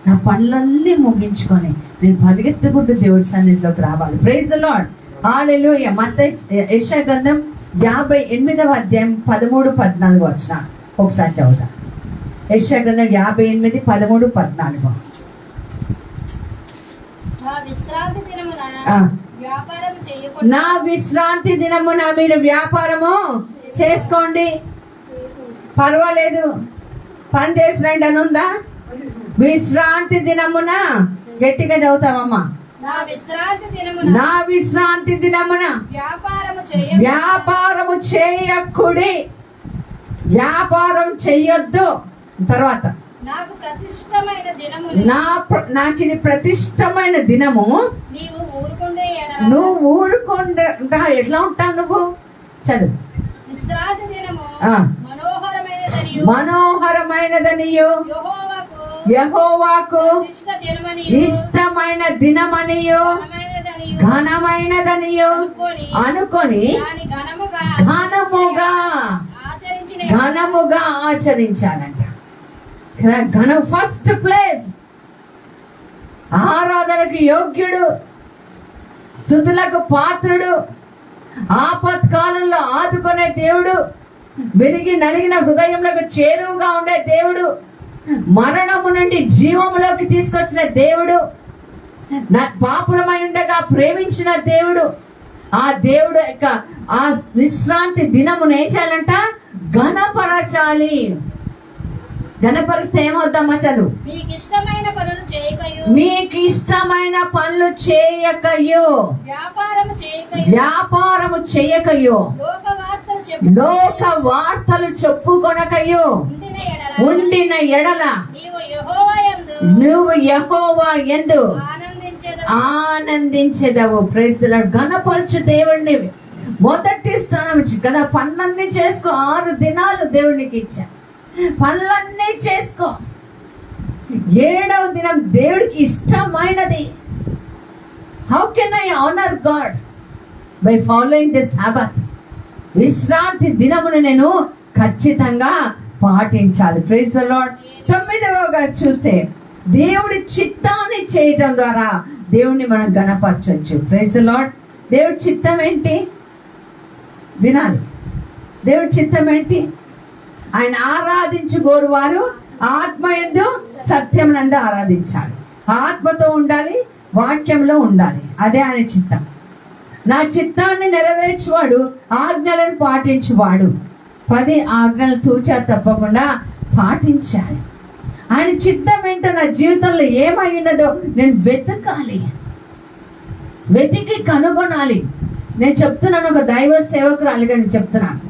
నా పనులన్నీ ముగించుకొని నేను పరిగెత్తుకుంటూ దేవుడి సన్నిధిలోకి రావాలి. Praise the Lord. హల్లెలూయా. మత్తయి యెషయా గ్రంథం 58వ అధ్యాయం 13-14 వచనాలు ఒకసారి చదువుతా. యెషయా గ్రంథం 58, 13, 14. నా విశ్రాంతి దినమున ఆ. వ్యాపారం చేయకుండా నా విశ్రాంతి దినమున మీరు వ్యాపారము చేసుకోండి, పర్వాలేదు, పని చేసి రండి అని ఉందా? విశ్రాంతి దినమున గట్టిగా చదువుతావమ్మా. నా విశ్రాంతి దినమున నా విశ్రాంతి దినమున వ్యాపారము చేయకుడి, వ్యాపారం చెయ్యొద్దు. తర్వాత నాకు ప్రతిష్టమైన దినమున నాకు ఇది ప్రతిష్టమైన దినము. నీవు ఊరుకుండే ఎడల నువ్వు ఊరుకుండా ఎట్లా ఉంటావు? నువ్వు చదువు. విశ్రాంతి దినము ఆ. మనోహరమైనదనియు యెహోవాకు ప్రతిష్ట దినమనియు ఇష్టమైన దినమనియు ఘనమైనదనియు అనుకొని దాని ఘనముగా ఘనముగా ఆచరించాలంట. ఫస్ట్ ప్లేస్ ఆరాధనకు యోగ్యుడు, స్తుతులకు పాత్రుడు, ఆపత్కాలంలో ఆదుకునే దేవుడు, విరిగి నలిగిన హృదయంలోకి చేరువుగా ఉండే దేవుడు, మరణము నుండి జీవములోకి తీసుకొచ్చిన దేవుడు, పాపులమై ఉండగా ప్రేమించిన దేవుడు, ఆ దేవుడు యొక్క ఆ విశ్రాంతి దినమును ఏం చేయాలంట? ఘనపరచాలి. ఘనపరిస్తే ఏమవుతామా? చదువు. మీకు ఇష్టమైన పనులు చేయకయు, వ్యాపారము చేయకయు, లోక వార్తలు చెప్పుకొనకయు ఉండిన ఎడల నువ్వు యెహోవా యందు ఆనందించెదవు. Praise the Lord. ఘనపరచు దేవుణ్ణి. మొదటి స్థానం కదా. పనులన్నీ చేసుకో. 6 దినాలు దేవునికి ఇచ్చా, పనులన్నీ చేసుకో. 7వ దినం దేవుడికి ఇష్టమైనది. How can I honour God? By following the Sabbath. విశ్రాంతి దినమును నేను ఖచ్చితంగా పాటించాలి. Praise the lord. 9వగా చూస్తే దేవుడి చిత్తాన్ని చేయటం ద్వారా దేవుణ్ణి మనం గణపరచవచ్చు. Praise the Lord. దేవుడి చిత్తం ఏంటి? వినాలి. దేవుడి చిత్తం ఏంటి? ఆయన ఆరాధించుకోరు వారు ఆత్మయందు సత్యమునందు ఆరాధించాలి. ఆత్మతో ఉండాలి, వాక్యంలో ఉండాలి. అదే ఆయన చిత్తం. నా చిత్తాన్ని నెరవేర్చువాడు ఆజ్ఞలను పాటించువాడు. 10 ఆజ్ఞలు తూచా తప్పకుండా పాటించాలి. ఆయన చిత్తం ఏంటో నా జీవితంలో ఏమై ఉన్నదో నేను వెతకాలి, వెతికి కనుగొనాలి. నేను చెప్తున్నాను, ఒక దైవ సేవకురాలిగా నేను చెప్తున్నాను.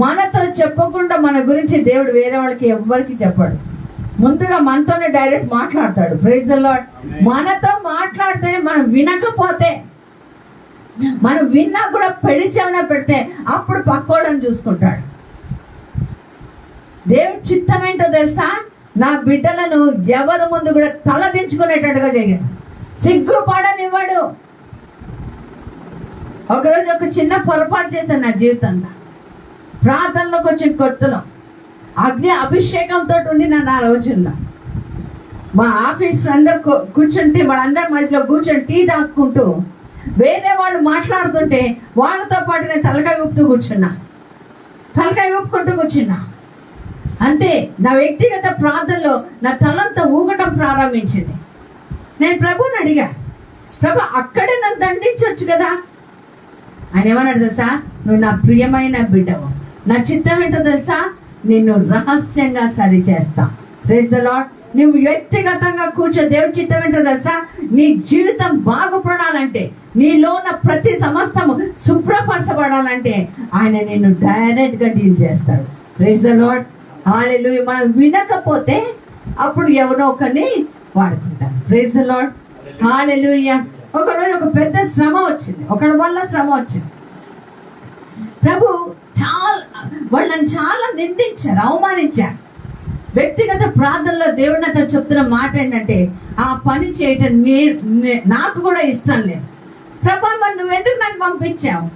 మనతో చెప్పకుండా మన గురించి దేవుడు వేరే వాళ్ళకి ఎవ్వరికి చెప్పాడు. ముందుగా మనతోనే డైరెక్ట్ మాట్లాడతాడు. Praise the Lord. మనతో మాట్లాడితే మనం వినకపోతే, మనం విన్నా కూడా పెడిచేవన పెడితే అప్పుడు పక్కోడని చూసుకుంటాడు. దేవుడి చిత్తం ఏంటో తెలుసా? నా బిడ్డలను ఎవరి ముందు కూడా తలదించుకునేటట్టుగా చేయడు, సిగ్గుపడనివ్వడు. ఒకరోజు ఒక చిన్న పొరపాటు చేశాను నా జీవితంలో. ప్రార్థనలోకి వచ్చిన కొత్తలో అగ్ని అభిషేకంతో ఉండిన నా రోజుల్లో మా ఆఫీస్ అందరు కూర్చుంటే వాళ్ళందరి మధ్యలో కూర్చొని టీ తాక్కుంటూ వేరే వాళ్ళు మాట్లాడుతుంటే వాళ్ళతో పాటు నేను తలకాయ ఊపుతూ కూర్చున్నా, తలకాయ ఊపుకుంటూ కూర్చున్నా. అంతే. నా వ్యక్తిగత ప్రార్థనలో నా తలంతా ఊగటం ప్రారంభించింది. నేను ప్రభుని అడిగా, ప్రభు అక్కడే నన్ను దండించవచ్చు కదా. ఆయన ఏమన్నాడు తెలుసా? నువ్వు నా ప్రియమైన బిడ్డవు. నా చిత్తం ఏంటో తెలుసా? నిన్ను రహస్యంగా సరి చేస్తా. Praise the Lord. నువ్వు వ్యక్తిగతంగా కూర్చో. దేవుడి చిత్తం ఏంటో తెలుసా? నీ జీవితం బాగుపడాలంటే, నీలో ఉన్న ప్రతి సమస్తము శుభ్రపరచబడాలంటే ఆయన నిన్ను డైరెక్ట్ గా డీల్ చేస్తాడు. Praise the Lord. హల్లెలూయా. మనం వినకపోతే అప్పుడు ఎవరో ఒకరిని వాడుకుంటారు. Praise the Lord. హల్లెలూయా. ఒకరోజు ఒక పెద్ద శ్రమ వచ్చింది, ఒకరి వల్ల శ్రమ వచ్చింది. ప్రభు వాళ్ళని చాలా నిందించారు, అవమానించారు. వ్యక్తిగత ప్రార్థనలో దేవుడు నాతో చెప్తున్న మాట ఏంటంటే, ఆ పని చేయటం నాకు కూడా ఇష్టం లేదు. ప్రభా, మరి నువ్వెందుకు నన్ను పంపించావు?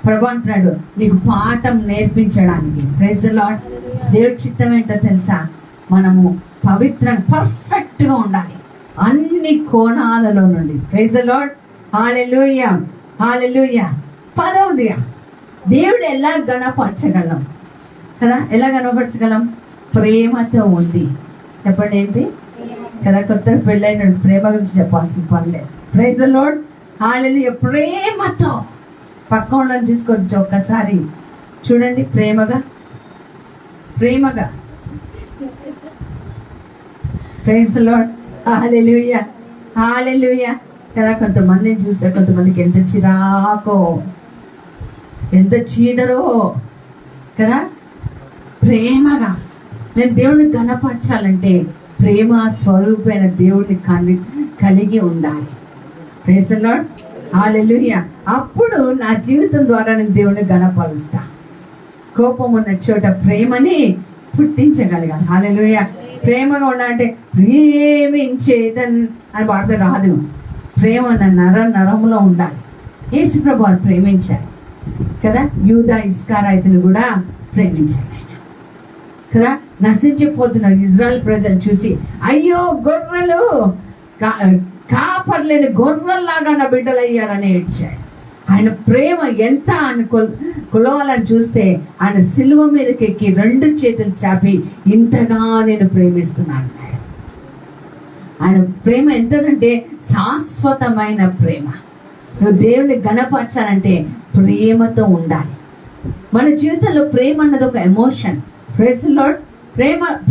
ప్రభు అంటున్నాడు నీకు పాఠం నేర్పించడానికి. Praise the Lord. దేవుడి చిత్తం ఏంటో తెలుసా? మనము పవిత్రంగా పర్ఫెక్ట్ గా ఉండాలి అన్ని కోణాలలో నుండి. Praise the Lord. హల్లెలూయా, హల్లెలూయా. 10వదిగా దేవుడు ఎలా గణపరచగలం కదా? ఎలా గణపరచగలం? ప్రేమతో ఉంది. చెప్పండి ఏంటి కదా? కొత్తగా పెళ్ళైన ప్రేమ గురించి చెప్పాల్సిన పనిలేదు. Praise the Lord. హల్లెలూయా. ప్రేమతో పక్క వాళ్ళని తీసుకొచ్చి ఒక్కసారి చూడండి, ప్రేమగా ప్రేమగా. Praise the Lord. హల్లెలూయా, హల్లెలూయా కదా? కొంతమందిని చూస్తే కొంతమందికి ఎంత చిరాకో, ఎంత చీదరో కదా? ప్రేమగా నేను దేవుడిని గణపరచాలంటే ప్రేమ స్వరూపమైన దేవుడిని కలిగి ఉండాలి. Praise the Lord. హల్లెలూయా. అప్పుడు నా జీవితం ద్వారా నేను దేవుడిని గణపరుస్తా. కోపం ఉన్న చోట ప్రేమని పుట్టించగలిగాను. హల్లెలూయా. ప్రేమగా ఉండాలంటే ప్రేమించేదన్ అని పాడితే రాదు. ప్రేమ నరంలో ఉండాలి. యేసు ప్రభు వారు ప్రేమించారు కదా? యూదా ఇస్కారాయితును కూడా ప్రేమించారు కదా? నశించిపోతున్న ఇజ్రాయెల్ ప్రజలు చూసి అయ్యో గొర్రెలు కాపర్లేని గొర్రెల్లాగా నా బిడ్డలు అయ్యారని ఏడ్చాడు. ఆయన ప్రేమ ఎంత ఆయన కొలవాలని చూస్తే ఆయన సిలువ మీదకి ఎక్కి 2 చేతులు చాపి ఇంతగా నేను ప్రేమిస్తున్నాను. ఆయన ప్రేమ ఎంతదంటే శాశ్వతమైన ప్రేమ. నువ్వు దేవుని గణపరచాలంటే ప్రేమతో ఉండాలి. మన జీవితంలో ప్రేమ అన్నది ఒక ఎమోషన్. Praise the Lord.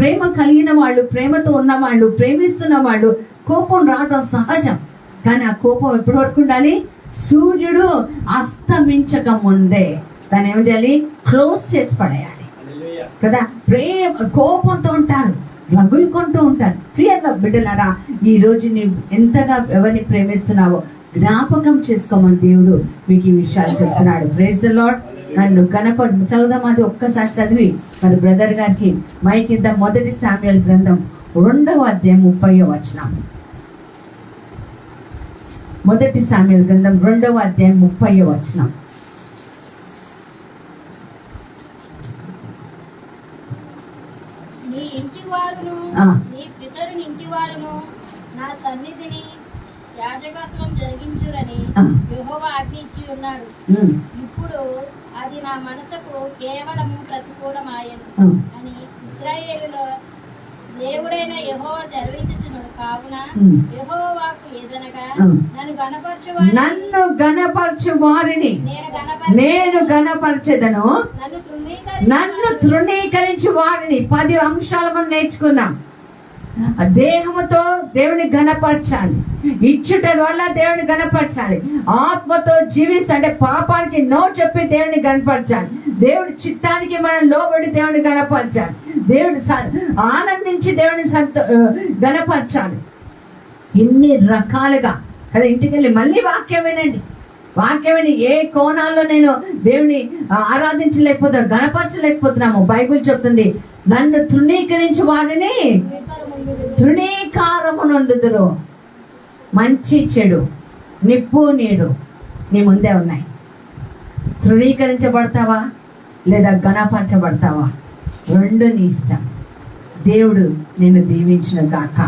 ప్రేమ కలిగిన వాళ్ళు, ప్రేమతో ఉన్న వాళ్ళు, ప్రేమిస్తున్న వాళ్ళు కోపం రావడం సహజం. కానీ ఆ కోపం ఎప్పటి వరకు ఉండాలి? సూర్యుడు అస్తమించక ముందే దాన్ని ఏమి చేయాలి? క్లోజ్ చేసి పడేయాలి కదా? కోపంతో ఉంటారు, రగులుకుంటూ ఉంటారు. ప్రియత బిడ్డలారా, ఈ రోజు నీవు ఎంతగా ఎవరిని ప్రేమిస్తున్నావో జ్ఞాపకం చేసుకోమని దేవుడు మీకు ఈ విషయాలు చెప్తున్నాడు. Praise the Lord. నన్ను చదువుదాం. అది ఒక్కసారి చదివి మరి బ్రదర్ గారికి మైక్ ఇద్దాం. 1 శామ్యూయల్ గ్రంథం 2వ అధ్యాయం 30వ వచనం. 1 శామ్యూయల్ గ్రంథం 2వ అధ్యాయం 30వ వచనం. నీ ఇంటి వారును నీ పితరుని ఇంటి వారును నా సన్నిధిని యాజకత్వం జరిగించురని యెహోవా ఆజ్ఞించి ఉన్నాడు. ఇప్పుడు అది నా మనసుకు కేవలం ప్రతికూలమాయను అని ఇశ్రాయేలులో దేవుడైన యెహోవా సెలవిచ్చుచున్నాడు. కావున యెహోవాకు ఏదనగా నన్ను గణపరచు వారిని నేను గణపరచెదను, నన్ను తృణీకరించు వారిని. 10 అంశాలు మనం నేర్చుకున్నాం. దేహముతో దేవుని గణపరచాలి, ఇచ్చుట వల్ల దేవుని గణపరచాలి, ఆత్మతో జీవిస్తే అంటే పాపానికి నో చెప్పి దేవుని గణపరచాలి, దేవుడి చిత్తానికి మనం లోబడి దేవుని గణపరచాలి, దేవుని ఆనందించి దేవుని గణపరచాలి. ఇన్ని రకాలుగా అదే ఇంటికి వెళ్ళి మళ్ళీ వాక్యం వినండి. వాక్యం విని ఏ కోణాల్లో నేను దేవుని ఆరాధించలేకపోతున్నాను, గణపరచలేకపోతున్నాము. బైబిల్ చెప్తుంది, నన్ను తృణీకరించి వారిని తృణీకారమునందుదురు. మంచి చెడు, నిప్పు నీడు నీ ముందే ఉన్నాయి. తృణీకరించబడతావా లేదా గణపరచబడతావా? 2 నీ ఇష్టం. దేవుడు నిన్ను దీవించిన గాక.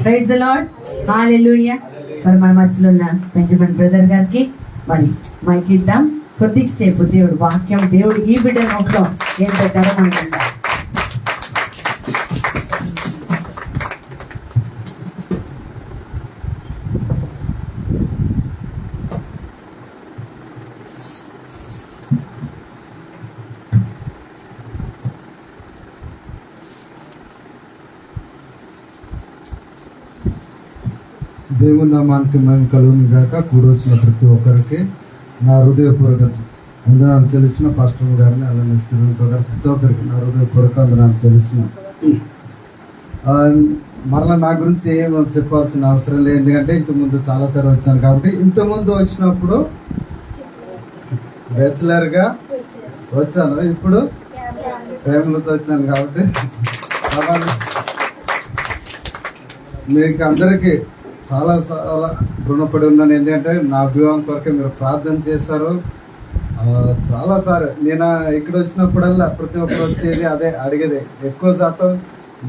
Praise the Lord. హల్లెలూయా. మరి మన మధ్యలో ఉన్న బెంజమిన్ బ్రదర్ గారికి మరి మైక్ ఇద్దాం. కొద్దిసేపు దేవుడు వాక్యం, దేవుడు ఈ బిడ్డ నోట్లో ఎంత ధరమంటుందా. దేవుని నామానికి మేము కలుగుని గాక. కూడొచ్చిన ప్రతి ఒక్కరికి నా హృదయపూర్వక వందనాలు చెల్లిస్తున్న. పాస్టర్ గారిని అలానే స్టూడెంట్ గారు ప్రతి ఒక్కరికి నా హృదయపూర్వక వందనాలు చెల్లిస్తున్నాం. మరలా నా గురించి ఏం చెప్పాల్సిన అవసరం లేదు, ఎందుకంటే ఇంతకుముందు చాలాసార్లు వచ్చాను కాబట్టి. ఇంతకుముందు వచ్చినప్పుడు బ్యాచులర్గా వచ్చాను, ఇప్పుడు ఫ్యామిలీతో వచ్చాను కాబట్టి మీకు అందరికీ చాలా చాలా రుణపడి ఉన్నాను. ఎందుకంటే నా వివాహం కొరకే మీరు ప్రార్థన చేశారు. చాలా సార్ నేను ఇక్కడ వచ్చినప్పుడల్లా ప్రతి ఒక్కరు వచ్చేది అదే అడిగేది. ఎక్కువ శాతం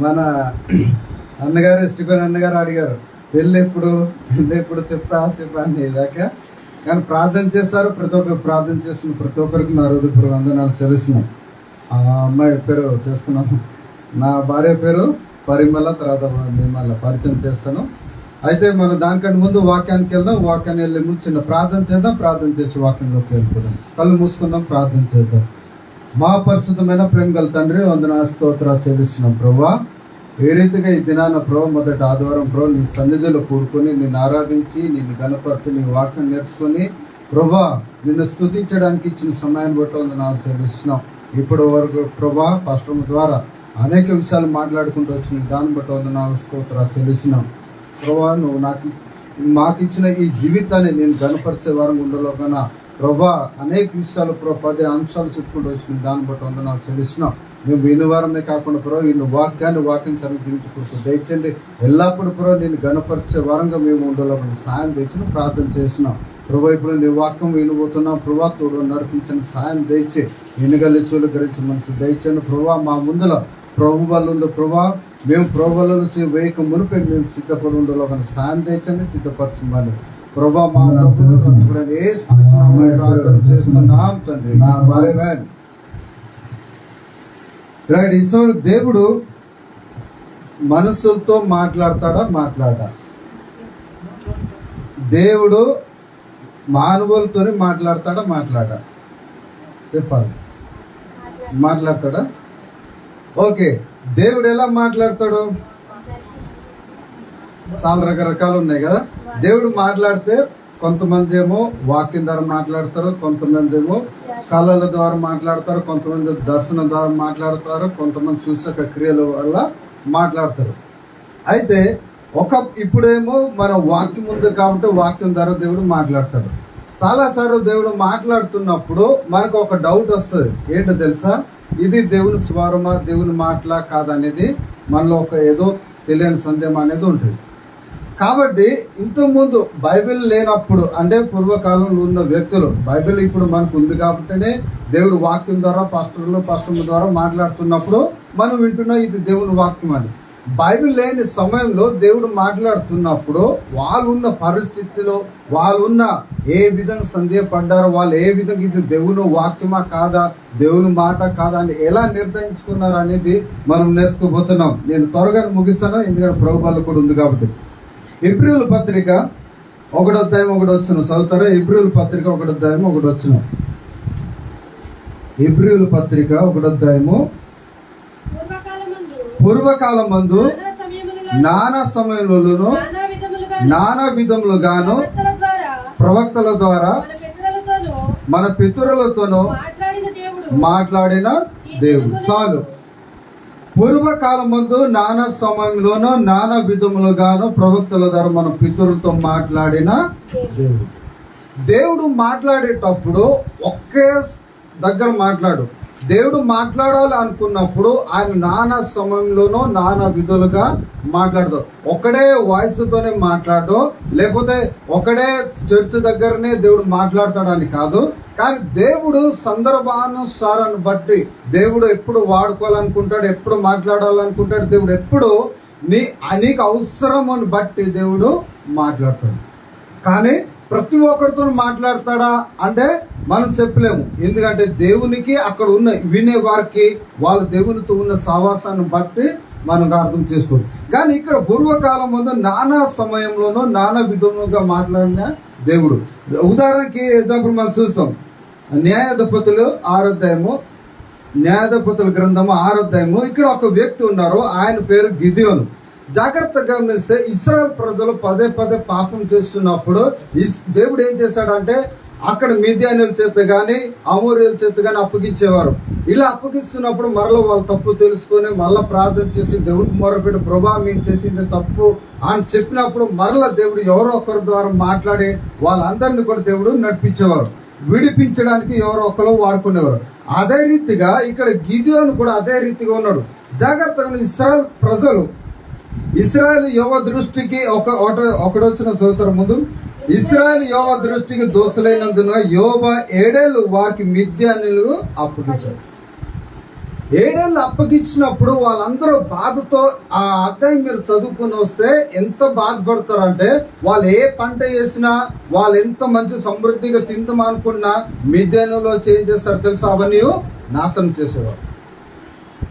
మన అన్నగారు స్టీఫెన్ అన్నగారు అడిగారు, పెళ్ళి ఎప్పుడు చెప్పాను ఇదాకా. కానీ ప్రార్థన చేస్తారు, ప్రతి ఒక్కరు ప్రార్థన చేస్తున్న ప్రతి ఒక్కరికి నా హృదయపూర్వక వందనాలు చెల్లిస్తున్నాం. ఆ అమ్మాయి పేరు చేసుకున్నాను, నా భార్య పేరు పరిమళ, తర్వాత మిమ్మల్ని పరిచయం చేస్తాను. అయితే మనం దానికంటే ముందు వాక్యానికి వెళ్దాం. వాక్యాన్ని వెళ్ళే ముందు చిన్న ప్రార్థన చేద్దాం. ప్రార్థన చేసి వాక్యంలోకి వెళ్ళిపోదాం. కళ్ళు మూసుకుందాం, ప్రార్థన చేద్దాం. మా పరిశుద్ధమైన ప్రేమ గల తండ్రి, వందన స్తోత్రాలు చెల్లిస్తున్నాం ప్రభువా. ఏ రీతిగా ఈ దినాన ప్రభు మొదటి ఆదివారం ప్రభు నీ సన్నిధిలో కూడుకొని నిన్ను ఆరాధించి నిన్ను గణపరిచి నీ వాక్యం నేర్చుకొని ప్రభా నిన్ను స్తుతించడానికి ఇచ్చిన సమయాన్ని బట్టి వందనాలు చెల్లిస్తున్నాం. ఇప్పటి వరకు ప్రభా పాస్టర్ ద్వారా అనేక విషయాలు మాట్లాడుకుంటూ వచ్చిన దాన్ని బట్టి వందనాలు స్తోత్రాలు చెల్లిస్తున్నాం. ప్రభా నువ్వు మాకు ఇచ్చిన ఈ జీవితాన్ని నేను గణపరిచే వారం ఉండలో కన్నా ప్రభా అనేక విషయాలు 10 అంశాలు చెప్పుకుంటూ వచ్చిన దాన్ని బట్టి వందనాలు చెల్లిస్తున్నాం. మేము వినివారమే కాకుండా ప్రభు ఇన్ని వాక్యం సరిదించుకుంటూ దయచండి. ఎల్లప్పుడూ ప్రభు నేను గణపరిచే వారంగా మేము ఉండలో సాయం తెచ్చిన ప్రార్థన చేస్తున్నాం. ప్రభు ఇప్పుడు నీ వాక్యం వినబోతున్నాం. ప్రభా తోడు నడిపించిన సాయం దయచి వినగలి చూలు గురించి మంచి దయచండి. ప్రభా మా ముందులో ప్రభు వాళ్ళు ఉందో ప్రభా మేము ప్రభు నుంచి వేయక మునిపై మేము సిద్ధపడి ఉండలో సాయం తెచ్చండి, సిద్ధపరచమని ప్రభా మా చేస్తున్నాం తండ్రి. రైట్. ఈశ్వరు దేవుడు మనసులతో మాట్లాడా? దేవుడు మానవులతోనే మాట్లాడా? చెప్పాలి. మాట్లాడతాడా? ఓకే. దేవుడు ఎలా మాట్లాడతాడు? చాలా రకరకాలు ఉన్నాయి కదా. దేవుడు మాట్లాడితే కొంతమంది ఏమో వాక్యం ద్వారా మాట్లాడతారు, కొంతమంది ఏమో కళల ద్వారా మాట్లాడతారు, కొంతమంది దర్శనం ద్వారా మాట్లాడతారు, కొంతమంది సూచక క్రియల వల్ల మాట్లాడతారు. అయితే ఇప్పుడేమో మన వాక్యం ఉంది కాబట్టి వాక్యం ద్వారా దేవుడు మాట్లాడతాడు. చాలాసార్లు దేవుడు మాట్లాడుతున్నప్పుడు మనకు ఒక డౌట్ వస్తుంది. ఏంటో తెలుసా? ఇది దేవుని స్వరమా, దేవుని మాటలా కాదనేది మనలో ఏదో తెలియని సందేహం అనేది ఉంటుంది. కాబట్టి ఇంతకుముందు బైబిల్ లేనప్పుడు, అంటే పూర్వకాలంలో ఉన్న వ్యక్తులు, బైబిల్ ఇప్పుడు మనకు ఉంది కాబట్టినే దేవుడు వాక్యం ద్వారా పాస్టర్ల ద్వారా మాట్లాడుతున్నప్పుడు మనం వింటున్నాం ఇది దేవుని వాక్యం అని. బైబిల్ లేని సమయంలో దేవుడు మాట్లాడుతున్నప్పుడు వాళ్ళున్న పరిస్థితిలో వాళ్ళున్న ఏ విధంగా సందేహపడ్డారో, వాళ్ళు ఏ విధంగా ఇది దేవుని వాక్యమా కాదా, దేవుని మాట కాదా అని ఎలా నిర్ణయించుకున్నారు అనేది మనం నేర్చుకోబోతున్నాం. నేను త్వరగా ముగిస్తాను, ఎందుకంటే ప్రభుత్వాలు కూడా ఉంది కాబట్టి. హెబ్రీయుల పత్రిక 1వ అధ్యాయం 1వ వచనం చదువుతారా? హెబ్రీయుల పత్రిక 1వ అధ్యాయం 1వ వచనం. హెబ్రీయుల పత్రిక 1వ అధ్యాయము. పూర్వకాలమందు నానా సమయంలోనూ నానా విధములుగాను ప్రవక్తల ద్వారా మన పితరులతోనూ మాట్లాడిన దేవుడు. చాలు. పూర్వకాలమందు నానా సమయంలోనూ నానా విధములుగాను ప్రవక్తల ద్వారా మన పితరులతో మాట్లాడిన దేవుడు మాట్లాడేటప్పుడు ఒకే దగ్గర మాట్లాడు. దేవుడు మాట్లాడాలి అనుకున్నప్పుడు ఆయన నానా సమయంలోనూ నానా విధులుగా మాట్లాడదు. ఒకడే వాయిస్ తోనే మాట్లాడదు, లేకపోతే ఒకడే చర్చ్ దగ్గరనే దేవుడు మాట్లాడతాడని కాదు. కానీ దేవుడు సందర్భానుసారాన్ని బట్టి దేవుడు ఎప్పుడు వాడుకోవాలనుకుంటాడు, ఎప్పుడు మాట్లాడాలనుకుంటాడు. దేవుడు ఎప్పుడు నీకు అవసరమని బట్టి దేవుడు మాట్లాడతాడు. కానీ ప్రతి ఒక్కరితో మాట్లాడతాడా అంటే మనం చెప్పలేము. ఎందుకంటే దేవునికి అక్కడ ఉన్న వినే వారికి వాళ్ళ దేవునితో ఉన్న సహవాసాన్ని బట్టి మనం అర్థం చేసుకోవాలి. కానీ ఇక్కడ పూర్వకాలం ముందు నానా సమయంలోనూ నానా విధములుగా మాట్లాడిన దేవుడు. ఉదాహరణకి ఎగ్జాంపుల్ మనం చూస్తాం. న్యాయాధిపతులు 6వ అధ్యాయము, న్యాయాధిపతుల గ్రంథము 6వ అధ్యాయము. ఇక్కడ ఒక వ్యక్తి ఉన్నారు, ఆయన పేరు గిదియోను. జాగ్రత్తగా గమనిస్తే ఇశ్రాయేలు ప్రజలు పదే పాపం చేస్తున్నప్పుడు దేవుడు ఏం చేశాడంటే అక్కడ మిద్యానుల చేత గాని అమోరీయుల చేత గాని అప్పగించేవారు. ఇలా అప్పగిస్తున్నప్పుడు మరలా వాళ్ళ తప్పు తెలుసుకొని మరలా ప్రార్థన చేసి దేవుడికి మొరపెట్టి ప్రభా మేము చేసింది తప్పు అని చెప్పినప్పుడు మరలా దేవుడు ఎవరో ఒకరి ద్వారా మాట్లాడి వాళ్ళందరినీ కూడా దేవుడు నడిపించేవారు. విడిపించడానికి ఎవరో ఒకరు వాడుకునేవారు. అదే రీతిగా ఇక్కడ గిదియోను కూడా అదే రీతిగా ఉన్నాడు. జాగ్రత్తగా ఇశ్రాయేలు ప్రజలు, ఇశ్రాయేలు యువ దృష్టికి ఒకడొచ్చిన చదువుతారు ముందు. ఇశ్రాయేలు యోబా దృష్టికి దోషులైనందున యోబా 7 ఏళ్ళు వారికి మిద్యానులు అప్పగించారు. 7 ఏళ్ళు అప్పగించినప్పుడు వాళ్ళందరూ బాధతో, ఆ అధ్యాయం మీరు చదువుకుని వస్తే ఎంత బాధపడతారంటే, వాళ్ళు ఏ పంట వేసినా, వాళ్ళు ఎంత మంచి సమృద్ధిగా తిందాం అనుకున్నా మిద్యానులో ఏం చేస్తారు తెలుసా? అవన్నీ నాశనం చేసేవారు.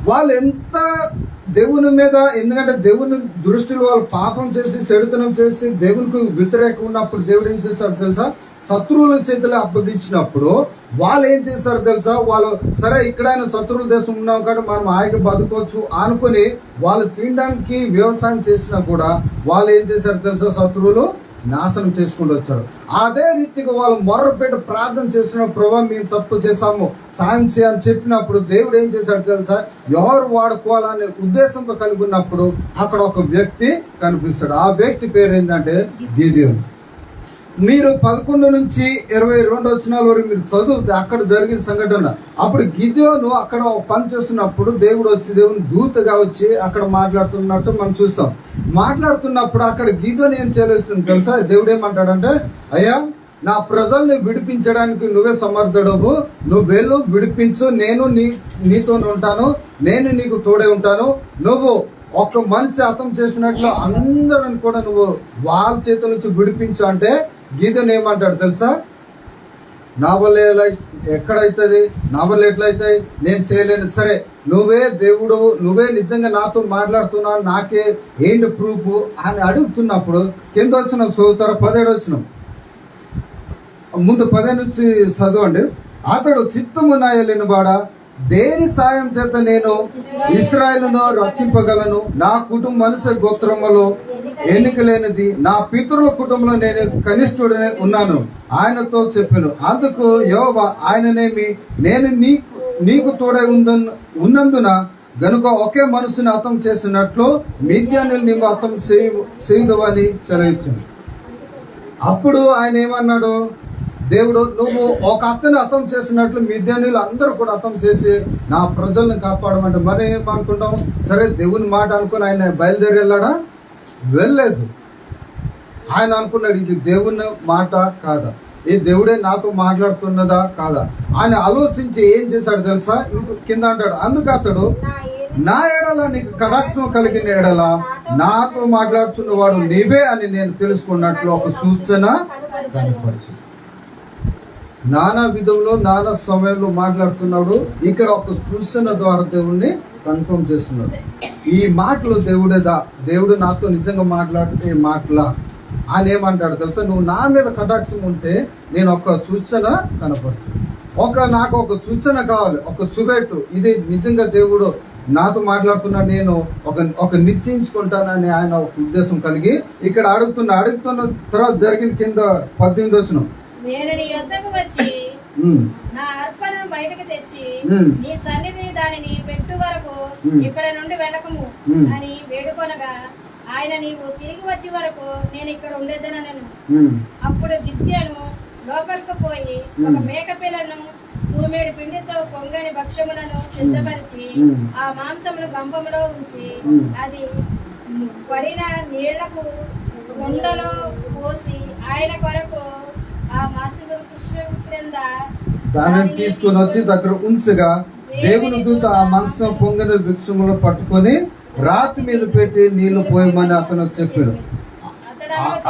వాళ్ళు ఎంత దేవుని మీద, ఎందుకంటే దేవుని దృష్టిలో వాళ్ళు పాపం చేసి చెడుతనం చేసి దేవునికి వ్యతిరేకం ఉన్నప్పుడు దేవుడు ఏం చేశారు తెలుసా? శత్రువుల చేతిలో అప్పగించినప్పుడు వాళ్ళు ఏం చేస్తారు తెలుసా? వాళ్ళు సరే ఇక్కడైనా శత్రువుల దేశం ఉన్నాం కాబట్టి మనం హాయిగా బతుకోవచ్చు అనుకుని వాళ్ళు తినడానికి వ్యవసాయం చేసినా కూడా వాళ్ళు ఏం చేశారు తెలుసా? శత్రువులు నాశనం చేసుకుంటూ వచ్చారు. అదే రీతిగా వాళ్ళు మొర్రపెట్టి ప్రార్థన చేసిన, ప్రభా మేము తప్పు చేశాము, సాయం చేయని చెప్పినప్పుడు దేవుడు ఏం చేశాడు తెలుసా? ఎవరు వాడుకోవాలనే ఉద్దేశంతో కలిగి ఉన్నప్పుడు అక్కడ ఒక వ్యక్తి కనిపిస్తాడు. ఆ వ్యక్తి పేరు ఏంటంటే గిదెయోను. మీరు 11 నుంచి 22 వచనాల వరకు మీరు చదివితే అక్కడ జరిగిన సంఘటన. అప్పుడు గిదెయోను అక్కడ పని చేస్తున్నప్పుడు దేవుడు వచ్చి, దేవుని దూతగా వచ్చి అక్కడ మాట్లాడుతున్నట్టు మనం చూస్తాం. మాట్లాడుతున్నప్పుడు అక్కడ గిదెయోను ఏం చేయలేస్తుంది తెలుసా? దేవుడు ఏమంటాడంటే, అయ్యా నా ప్రజల్ని విడిపించడానికి నువ్వే సమర్థుడవు, నువ్వు వెళ్ళు విడిపించు, నేను నీతో ఉంటాను, నేను నీకు తోడే ఉంటాను, నువ్వు ఒక్క మనిషి హతం చేసినట్లు అందరిని కూడా నువ్వు వాళ్ళ చేతుల నుంచి విడిపించు అంటే గిదెయోను ఏమంటాడు తెలుసా? నా వల్ల ఎక్కడైతుంది, నా వల్ల ఎట్లయితాయి, నేను చేయలేను. సరే నువ్వే దేవుడు, నువ్వే నిజంగా నాతో మాట్లాడుతున్నావు, నాకే ఏంటి ప్రూఫ్ అని అడుగుతున్నప్పుడు కింద వచ్చిన చదువుతారు 17 వచ్చిన ముందు 10 నుంచి చదవండి. అతడు చిత్తము నాయలేని వాడా, దేని సాయం చేత నేను ఇశ్రాయేలును రక్షింపగలను? నా కుటుంబ మనుష్య గోత్రములో ఎన్నిక లేనిది, నా పితరుల కుటుంబంలో నేను కనిష్ఠుడనే ఉన్నాను ఆయనతో చెప్పాను. అందుకు యెహోవా ఆయననేమి, నేను నీకు తోడై ఉన్నందున గనుక ఒకే మనసుని హతం చేసినట్లు మిద్యానులు నీవు హతం చేయదువని సెలవిచ్చాను. అప్పుడు ఆయన ఏమన్నాడు? దేవుడు, నువ్వు ఒక అతను హతం చేసినట్లు మిద్యానీయులు అందరూ కూడా హతం చేసి నా ప్రజల్ని కాపాడమంటే మరి ఏమనుకుంటాం? సరే దేవుని మాట అనుకుని ఆయన బయలుదేరి వెళ్ళాడా? వెళ్ళలేదు. ఆయన అనుకున్నాడు ఇది దేవుని మాట కాదా, ఈ దేవుడే నాతో మాట్లాడుతున్నదా కాదా ఆయన ఆలోచించి ఏం చేశాడు తెలుసా? కింద అంటాడు, అందుకు అతడు, నా ఎడల నీకు కటాక్షం కలిగిన ఎడల నాతో మాట్లాడుతున్నవాడు నీవే అని నేను తెలుసుకున్నట్లు ఒక సూచన కనపరచు. నానా విధంలో నానా సమయంలో మాట్లాడుతున్నాడు. ఇక్కడ ఒక సూచన ద్వారా దేవుణ్ణి కన్ఫర్మ్ చేస్తున్నాడు. ఈ మాటలు దేవుడు నాతో నిజంగా మాట్లాడితే మాటలా ఆయన ఏమంటాడు తెలుసా? నువ్వు నా మీద కటాక్షం ఉంటే నేను ఒక సూచన కనపరచు, నాకు ఒక సూచన కావాలి, ఒక సుబెట్టు, ఇది నిజంగా దేవుడు నాతో మాట్లాడుతున్నాడు, నేను ఒక నిశ్చయించుకుంటానని ఆయన ఒక ఉద్దేశం కలిగి ఇక్కడ అడుగుతున్న తర్వాత జరిగిన కింద 18 వచనం, నేను నీ యొద్దకు వచ్చి నా అర్పణను బయటకు తెచ్చి నీ సన్నిధి దానిని పెట్టు వరకు ఇక్కడ నుండి వెళ్ళకము అని వేడుకొనగా ఆయన నీవు తిరిగి వచ్చే వరకు నేను ఇక్కడ ఉండేదనను. అప్పుడు గిద్యోను లోపలికి పోయి ఒక మేక పిల్లను తూమెడు పిండితో పొంగని భక్ష్యములను సిద్ధపరిచి ఆ మాంసమును గంపములో ఉంచి అది పడిన నీళ్లకు కుండలో పోసి ఆయన కొరకు ఆ మాసిక వృక్షం క్రింద దానిని తీసుకుని వచ్చి దగ్గర ఉంచగా దేవుని దూత ఆ మాంసం పొంగని వృక్షములో పట్టుకొని రాతి మీద పెట్టి నీళ్లు పోయమని అతను చెప్పారు.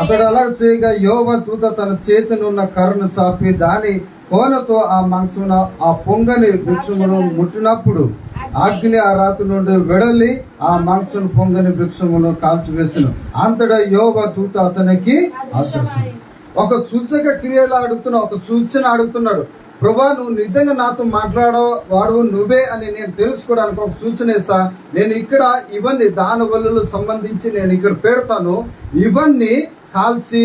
అతడు అలా చేయగా యెహోవా దూత తన చేతినున్న కర్రను చాపి దాని కోనతో ఆ మాంసమును ఆ పొంగని వృక్షమును ముట్టినప్పుడు అగ్ని ఆ రాతి నుండి వెడలి ఆ మాంసం పొంగని వృక్షమును కాల్చివేసెను. అంతటా యెహోవా దూత అతనికి అదృశ్యం. ఒక సూచక క్రియలు అడుగుతున్నాడు, ఒక సూచన అడుగుతున్నాడు. ప్రభా నువ్వు నిజంగా నాతో మాట్లాడవాడు నువ్వే అని నేను తెలుసుకోవడానికి ఒక సూచన ఇస్తా. నేను ఇక్కడ ఇవన్నీ దాని వల్ల సంబంధించి నేను ఇక్కడ పెడతాను, ఇవన్నీ కాల్చి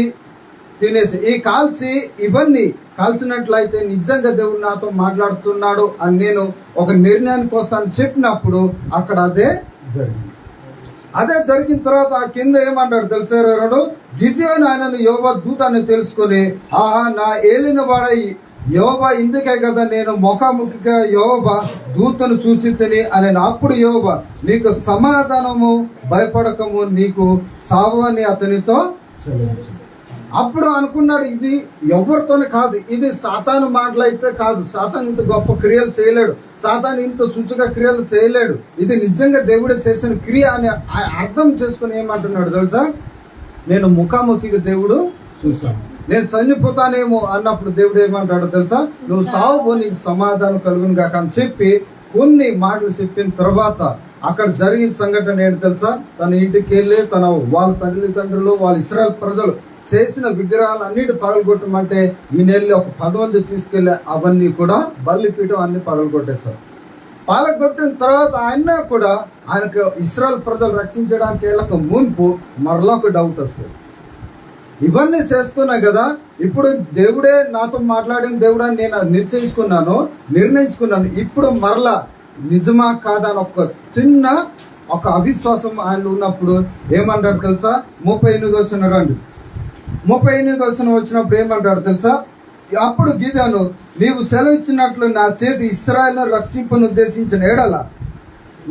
తినేసి ఇవన్నీ కాల్చినట్లయితే నిజంగా దేవుడు నాతో మాట్లాడుతున్నాడు అని నేను ఒక నిర్ణయానికి వస్తాను చెప్పినప్పుడు అక్కడ అదే జరిగింది. అదే జరిగిన తర్వాత ఆ కింద ఏమంటాడు తెలుసు? గిద్యోను ఆయనను యెహోవా దూతాన్ని తెలుసుకొని, ఆహా నా ఏలిన వాడ యెహోవా ఇందుకే కదా నేను ముఖాముఖిగా యెహోవా దూతను చూచితిని అని. అప్పుడు యెహోవా నీకు సమాధానము, భయపడకము, నీకు సావు అని అతనితో చెల్లించు. అప్పుడు అనుకున్నాడు ఇది ఎవరితోనే కాదు, ఇది సాతాను మాటలైతే కాదు, సాతాను ఇంత గొప్ప క్రియలు చేయలేడు, సాతాను ఇంత సూచక క్రియలు చేయలేడు, ఇది నిజంగా దేవుడే చేసిన క్రియ అని అర్థం చేసుకుని ఏమంటున్నాడు తెలుసా, నేను ముఖాముఖిగా దేవుడు చూశాను, నేను చనిపోతానేమో అన్నప్పుడు దేవుడు ఏమంటాడు తెలుసా, నువ్వు సావు నీకు సమాధానం కలుగును గాక అని చెప్పి కొన్ని మాటలు చెప్పిన తర్వాత అక్కడ జరిగిన సంఘటన ఏంటి తెలుసా, తన ఇంటికి వెళ్ళి వాళ్ళ తల్లిదండ్రులు వాళ్ళ ఇశ్రాయేలు ప్రజలు చేసిన విగ్రహాలు అన్నిటి పగలగొట్టమంటే ఈయన వెళ్ళి ఒక 10 మంది తీసుకెళ్లి అవన్నీ కూడా బలిపీఠం అన్ని పగలగొట్టేశారు. పగలగొట్టిన తర్వాత ఆయనకు ఇశ్రాయేలు ప్రజలు రక్షించడానికి వెళ్ళక మున్పు మరలా ఒక డౌట్ వస్తుంది. ఇవన్నీ చేస్తున్నా కదా, ఇప్పుడు దేవుడే నాతో మాట్లాడిన దేవుడా నేను నిర్ణయించుకున్నాను, ఇప్పుడు మరలా నిజమా కాదా అని ఒక అవిశ్వాసం ఆయన ఉన్నప్పుడు ఏమంటాడు తెలుసా, 38 వచ్చిన రండి, 38 వచ్చినప్పుడు ఏమంటాడు తెలుసా, అప్పుడు గిదెయోను నీవు సెలవు ఇచ్చినట్లు నా చేతి ఇశ్రాయేలును రక్షింపను ఉద్దేశించిన ఎడల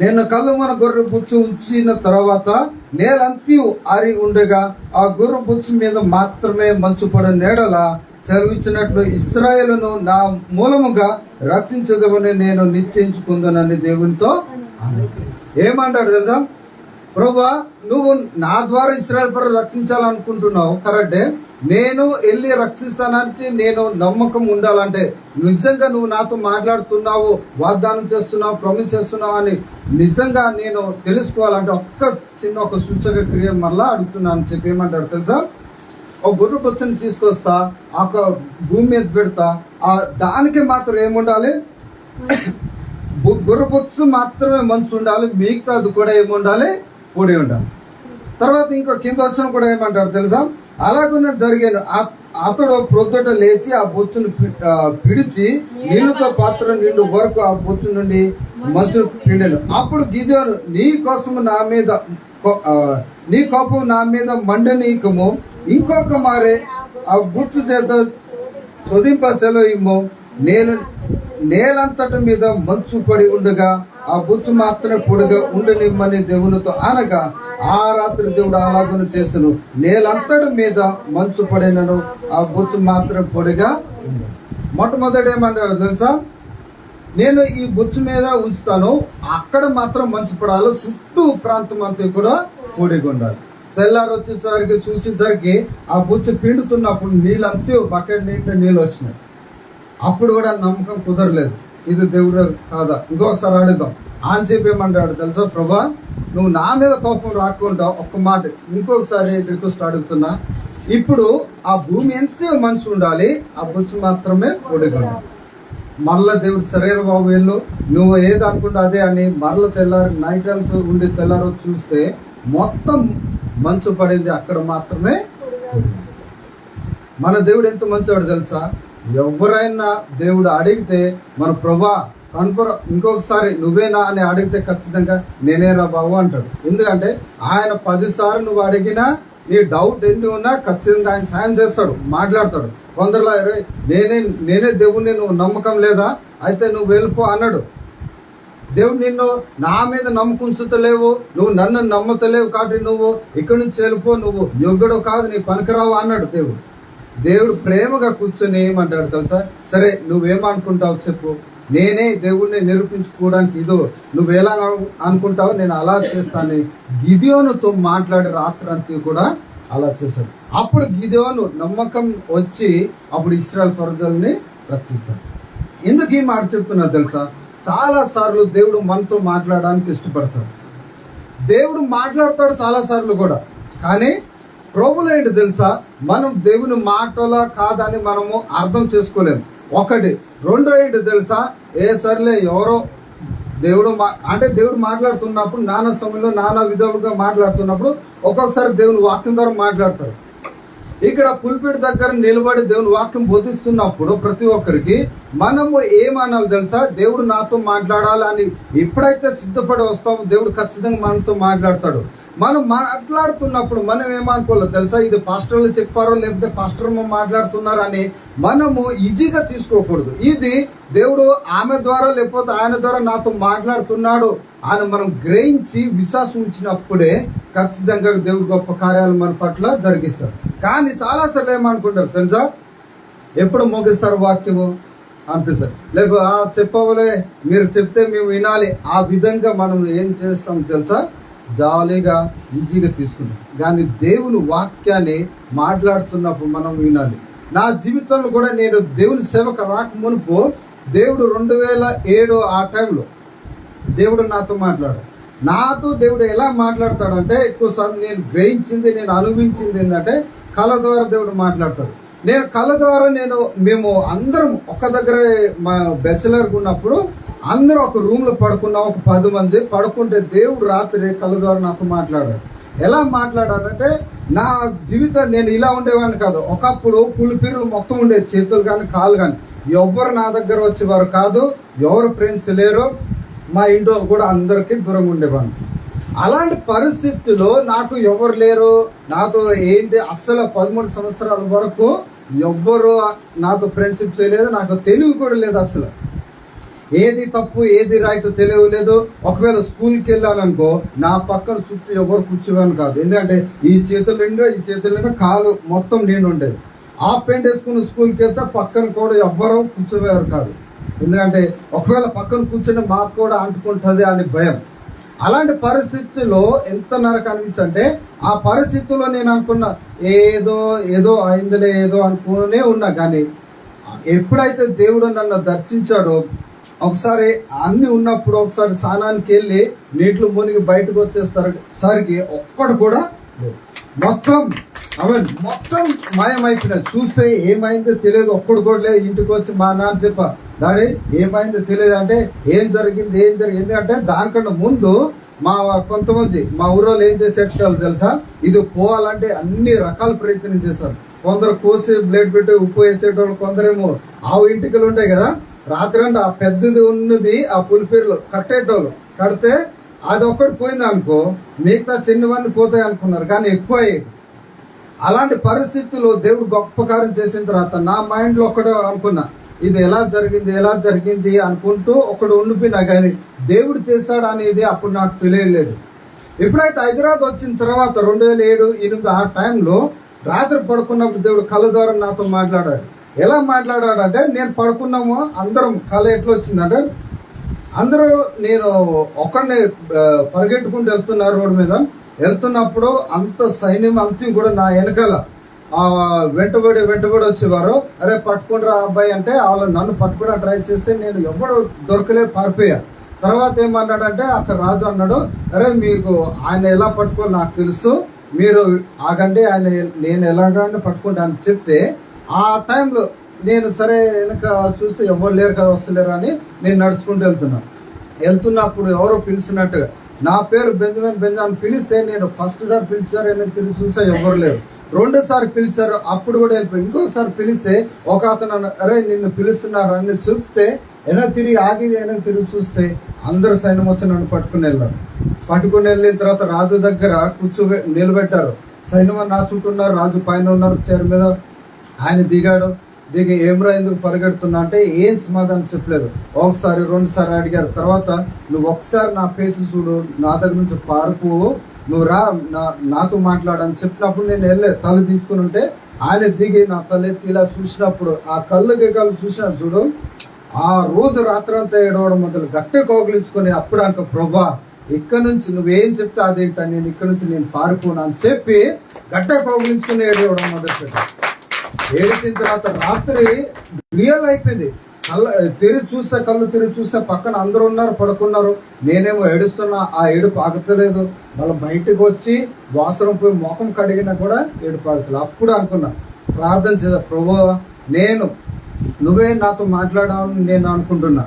నేను కళ్ళుమన గొర్రె బుచ్చు ఉంచిన తర్వాత నేలంతయు ఆరి ఉండగా ఆ గొర్రె బుచ్చు మీద మాత్రమే మంచు పడిన ఎడల సెలవిచ్చినట్లు ఇశ్రాయేలును నా మూలముగా రక్షించదమని నేను నిశ్చయించుకుందానని దేవునితో ఏమంటాడు తెలుసా, ప్రభువా నువ్వు నా ద్వారా ఇశ్రాయేలు ప్రజలు రక్షించాలనుకుంటున్నావు కరెక్టే, నేను వెళ్ళి రక్షిస్తానంటే నేను నమ్మకం ఉండాలంటే నిజంగా నువ్వు నాతో మాట్లాడుతున్నావు, వాగ్దానం చేస్తున్నావు, ప్రామిస్ చేస్తున్నావు అని నిజంగా నేను తెలుసుకోవాలంటే ఒక సూచక క్రియ మళ్ళా అడుగుతున్నాను చెప్పి ఏమంటాడు తెలుసా, ఒక గొర్రె బొచ్చని తీసుకొస్తా, ఒక భూమి మీద పెడతా, దానికి మాత్రం ఏముండాలి, గొర్రె బొచ్చు మాత్రమే మంచు ఉండాలి, మిగతాది కూడా ఏముండాలి, పొడి ఉండాలి. తర్వాత ఇంకో కింద వచ్చిన కూడా ఏమంటాడు తెలుసా, అలాగున్న జరిగాను అతడు ప్రొద్దుట లేచి ఆ బొచ్చును పిడిచి నీళ్లతో పాత్ర నిండు వరకు ఆ బొచ్చు నుండి మంచు పిండెను. అప్పుడు గిదెయోను నీ కోపం నా మీద మండనీకము, ఇంకొక మారే ఆ బొచ్చు చేత శోధింప సెలవు, నేలంతటి మీద మంచు పడి ఉండగా ఆ బొచ్చు మాత్రమే పొడిగా ఉండనిమ్మని దేవునితో అనగా ఆ రాత్రి దేవుడు అలాగను చేసెను, నేలంతటి మీద మంచు పడినను ఆ బొచ్చు మాత్రం పొడిగా. మొట్టమొదటి ఏమంటాడు తెలుసా, నేను ఈ బొచ్చు మీద ఉంచుతాను, అక్కడ మాత్రం మంచు పడాలి, చుట్టూ ప్రాంతం అంతా కూడా పొడిగా ఉండాలి. తెల్లారు వచ్చేసరికి చూసేసరికి ఆ బొచ్చు పిండుతున్నప్పుడు నీళ్ళంతా బకెట్ నిండా నీళ్ళు వచ్చినాయి. అప్పుడు కూడా నమ్మకం కుదరలేదు, ఇది దేవుడు కాదా, ఇంకొకసారి అడుగుదాం అని చెప్పి ఏమంటాడు తెలుసా, ప్రభా నువ్వు నా మీద కోపం రాకుండా ఒక్క మాట ఇంకొకసారి రిక్వెస్ట్ అడుగుతున్నా, ఇప్పుడు ఆ భూమి ఎంతో మంచి ఉండాలి, ఆ బొచ్చు మాత్రమే పొడిగా ఉండాలి. మరలా దేవుడు శరీర బాబు వెళ్ళు, నువ్వు ఏది అనుకుంటా అదే అని మరల తెల్లారి నైట్ అంతా ఉండి తెల్లారు చూస్తే మొత్తం మంచు పడింది, అక్కడ మాత్రమే. మన దేవుడు ఎంత మంచివాడు తెలుసా, ఎవరైనా దేవుడు అడిగితే మన ప్రభా ఇంకొకసారి నువ్వేనా అని అడిగితే ఖచ్చితంగా నేనేరా బాబు అంటాడు. ఎందుకంటే ఆయన 10 సార్లు నువ్వు అడిగినా నీ డౌట్ ఎన్ని ఉన్నా ఖచ్చితంగా ఆయన సాయం చేస్తాడు, మాట్లాడతాడు. కొందరులో నేనే దేవుడిని నువ్వు నమ్మకం లేదా, అయితే నువ్వు వెళ్ళిపో అన్నాడు. దేవుడు నిన్ను నా మీద నమ్మకం ఉంచుతలేవు, నువ్వు నన్ను నమ్మతలేవు కాబట్టి నువ్వు ఇక్కడి నుంచి వెళ్ళిపో, నువ్వు యోగ్యుడు కాదు, నీ పనికిరావు అన్నాడు దేవుడు. దేవుడు ప్రేమగా కూర్చొని ఏమంటాడు తెలుసా, సరే నువ్వేమనుకుంటావు చెప్పు, నేనే దేవుడిని నిరూపించుకోవడానికి ఇదో నువ్వు ఎలా అనుకుంటావు నేను అలా చేస్తాను. గిదెయోనుతో మాట్లాడి రాత్రంతా కూడా అలా చేశాడు. అప్పుడు గిదెయోను నమ్మకం వచ్చి అప్పుడు ఇశ్రాయేలు ప్రజల్ని రక్షిస్తాడు. ఎందుకు ఈ మాట చెప్తున్నా తెలుసా, చాలా సార్లు దేవుడు మనతో మాట్లాడడానికి ఇష్టపడతాడు, దేవుడు మాట్లాడతాడు చాలా సార్లు కూడా, కానీ ప్రభులు ఏంటి తెలుసా, మనం దేవుని మాటలా కాదని మనము అర్థం చేసుకోలేము. ఒకటి. రెండో ఏంటి తెలుసా, సర్లే ఎవరో దేవుడు దేవుడు మాట్లాడుతున్నప్పుడు నానా సమయంలో నానా విధాలుగా మాట్లాడుతున్నప్పుడు ఒక్కొక్కసారి దేవుని వాక్యం ద్వారా మాట్లాడతారు. ఇక్కడ పుల్పిట్ దగ్గర నిలబడి దేవుని వాక్యం బోధిస్తున్నప్పుడు ప్రతి ఒక్కరికి మనము ఏమనాలి తెలుసా, దేవుడు నాతో మాట్లాడాలి అని ఎప్పుడైతే సిద్ధపడి వస్తామో దేవుడు ఖచ్చితంగా మనతో మాట్లాడతాడు. మనం మాట్లాడుతున్నప్పుడు మనం ఏమనుకోలేదు తెలుసా, ఇది పాస్టర్లు చెప్పారో లేకపోతే పాస్టర్ మాట్లాడుతున్నారు అని మనము ఈజీగా తీసుకోకూడదు. ఇది దేవుడు ఆమె ద్వారా లేకపోతే ఆయన ద్వారా నాతో మాట్లాడుతున్నాడు అని మనం గ్రహించి విశ్వాసం ఉంచినప్పుడే ఖచ్చితంగా దేవుడు గొప్ప కార్యాలు మన పట్ల జరిగిస్తాడు. కానీ చాలాసార్లు ఏమనుకుంటారు తెలుసా, ఎప్పుడు ముగిస్తారు వాక్యము అనిపిస్తారు, లేకపోతే చెప్పవలే మీరు చెప్తే మేము వినాలి, ఆ విధంగా మనం ఏం చేస్తాం తెలుసా, జాలీగా ఈజీగా తీసుకుంటాం. కానీ దేవుని వాక్యాన్ని మాట్లాడుతున్నప్పుడు మనం వినాలి. నా జీవితంలో కూడా నేను దేవుని సేవకు రాక మునుపు దేవుడు 2007 ఆ టైంలో దేవుడు నాతో దేవుడు ఎలా మాట్లాడతాడంటే, ఎక్కువసార్లు నేను గ్రహించింది, నేను అనుభవించింది ఏంటంటే కళ ద్వారా దేవుడు మాట్లాడతాడు. నేను కళ ద్వారా మేము అందరం ఒక దగ్గర మా బ్యాచిలర్గా ఉన్నప్పుడు అందరూ ఒక రూమ్ లో పడుకున్నాం, ఒక 10 మంది పడుకుంటే దేవుడు రాత్రి కళ ద్వారా నాతో మాట్లాడాడు. ఎలా మాట్లాడాడంటే, నా జీవితం నేను ఇలా ఉండేవాడిని కాదు. ఒకప్పుడు పులిపిరులు మొత్తం ఉండేది, చేతులు కానీ కాళ్ళు కానీ. ఎవరు నా దగ్గర వచ్చేవారు కాదు, ఎవరు ఫ్రెండ్స్ లేరు, మా ఇంట్లో కూడా అందరికీ దూరంగా ఉండేవాడిని. అలాంటి పరిస్థితుల్లో నాకు ఎవరు లేరు, నాతో ఏంటి అస్సలు 13 సంవత్సరాల వరకు ఎవ్వరు నాతో ఫ్రెండ్షిప్ చేయలేదు, నాకు తెలివి కూడా లేదు. అసలు ఏది తప్పు ఏది రైట్ తెలియలేదు. ఒకవేళ స్కూల్కి వెళ్ళాలనుకో నా పక్కన చుట్టూ ఎవరు కూర్చోవాను కాదు, ఎందుకంటే ఈ చేతులు కాలు మొత్తం నేను ఉండేది. ఆ పెయింట్ వేసుకుని స్కూల్కి వెళ్తే పక్కన కూడా ఎవ్వరూ కూర్చోవేవారు కాదు, ఎందుకంటే ఒకవేళ పక్కన కూర్చొని మాకు కూడా అంటుకుంటుంది అని భయం. అలాంటి పరిస్థితుల్లో ఎంత నరకం అనిపించంటే, ఆ పరిస్థితుల్లో నేను అనుకున్నా ఏదో అయిందిలే ఏదో అనుకునే ఉన్నా. కానీ ఎప్పుడైతే దేవుడు నన్ను దర్శించాడో, ఒకసారి అన్ని ఉన్నప్పుడు ఒకసారి స్నానానికి వెళ్ళి నీటిలో మునిగి బయటకు వచ్చేసరికి ఒక్కడు కూడా లేదు, మొత్తం మాయమైపోయినాయి. చూస్తే ఏమైందో తెలియదు, ఒక్కడు కూడా లేదు. ఇంటికి వచ్చి మా నాన్న చెప్పా, డాడీ ఏమైందో తెలియదు అంటే, ఏం జరిగింది ఎందుకంటే దానికన్నా ముందు కొంతమంది మా ఊళ్ళో ఏం చేసేటోళ్ళు తెలుసా, ఇది పోవాలంటే అన్ని రకాల ప్రయత్నం చేస్తారు. కొందరు కోసి బ్లేడ్ పెట్టి ఉప్పు వేసేటోళ్ళు, కొందరేమో ఆవు ఇంటికలు ఉంటాయి కదా, రాత్రి అంటే ఆ పెద్దది ఉన్నది ఆ పులిపేరులో కట్టేటోళ్ళు, కడితే అది ఒక్కటి పోయింది అనుకో మిగతా చిన్నవన్నీ పోతాయి అనుకున్నారు, కానీ ఎక్కువ అయ్యేది. అలాంటి పరిస్థితుల్లో దేవుడు గొప్ప కార్యం చేసిన తర్వాత నా మైండ్లో ఒకటి అనుకున్నా, ఇది ఎలా జరిగింది అనుకుంటూ ఒకడు ఉండిపోయినా, కానీ దేవుడు చేశాడు అనేది అప్పుడు నాకు తెలియలేదు. ఎప్పుడైతే హైదరాబాద్ వచ్చిన తర్వాత 2007-2008 ఆ టైంలో రాత్రి పడుకున్నప్పుడు దేవుడు కళ ద్వారా నాతో మాట్లాడాడు. ఎలా మాట్లాడాడంటే, నేను పడుకున్నాము, అందరం కళ ఎట్లా వచ్చిందంటే, అందరూ నేను ఒక్కడిని పరిగెట్టుకుంటూ వెళ్తున్నారు, రోడ్డు మీద వెళ్తున్నప్పుడు అంత సైన్యం అంతా కూడా నా వెనకాల వెంటబడి వచ్చేవారు. అరే పట్టుకుంటారా అబ్బాయి అంటే వాళ్ళు నన్ను పట్టుకోవడానికి ట్రై చేస్తే నేను ఎవరు దొరకలేదు, పారిపోయా. తర్వాత ఏమన్నాడంటే అక్కడ రాజు అన్నాడు, అరే మీకు ఆయన ఎలా పట్టుకోవాలి నాకు తెలుసు, మీరు ఆగండి, నేను ఎలాగైనా పట్టుకుంటా అని చెప్తే, ఆ టైంలో నేను సరే వెనక చూస్తే ఎవరు లేరు కదా, వస్తలేరు అని నేను నడుచుకుంటూ వెళ్తున్నప్పుడు ఎవరో పిలిచినట్టుగా నా పేరు బెంజమిన్ పిలిస్తే, నేను ఫస్ట్ సారి పిలిచారు తిరిగి చూస్తే ఎవరు లేరు. 2వ సారి పిలిచారు, అప్పుడు కూడా వెళ్ళిపోయి. ఇంకోసారి పిలిస్తే ఒక అతను అరే నిన్ను పిలుస్తున్నారు అని చెప్తే వెనక్కి తిరిగి చూస్తే అందరూ సైన్యం వచ్చి నన్ను పట్టుకుని వెళ్ళిన తర్వాత రాజు దగ్గర నిలబెట్టారు. సైన్యం నా చుట్టూ ఉన్నారు, రాజు పైన ఉన్నారు చైర్ మీద. ఆయన దిగి ఏమ్రా ఎందుకు పరిగెడుతున్నా అంటే ఏం సమాధానం చెప్పలేదు. 1సారి 2 సారి అడిగారు. తర్వాత నువ్వు ఒకసారి నా ఫేస్ చూడు, నా దగ్గర నుంచి పారిపో, నువ్వు రా నాతో మాట్లాడని చెప్పినప్పుడు నేను వెళ్ళే తల తీసుకుని ఉంటే, ఆయన దిగి నా తలెత్తి ఇలా చూసినప్పుడు ఆ కళ్ళు చూసినా చూడు, ఆ రోజు రాత్రి అంతా ఏడవడం మొదలు గట్టి కోగిలించుకొని అప్పుడు అంక ప్రభా ఇక్కడ నుంచి నువ్వేం చెప్తే అదేంట, నేను ఇక్కడ నుంచి నేను పారిపోను అని చెప్పి గట్ట కోగిలించుకుని ఏడవడం మొదలుపెట్టా. ఏడిచిన తర్వాత రాత్రి రియల్ అయిపోయింది. కళ్ళు తిరిగి చూస్తే పక్కన అందరూ ఉన్నారు, పడుకున్నారు. నేనేమో ఏడుస్తున్నా, ఆ ఏడుపు ఆగతలేదు. మళ్ళీ బయటకు వచ్చి వాసనం పోయి ముఖం కడిగినా కూడా ఏడుపు ఆగతలేదు. అప్పుడు అనుకున్నా, ప్రార్థన చేద్దాం, ప్రభువా నువ్వే నాతో మాట్లాడాలని నేను అనుకుంటున్నా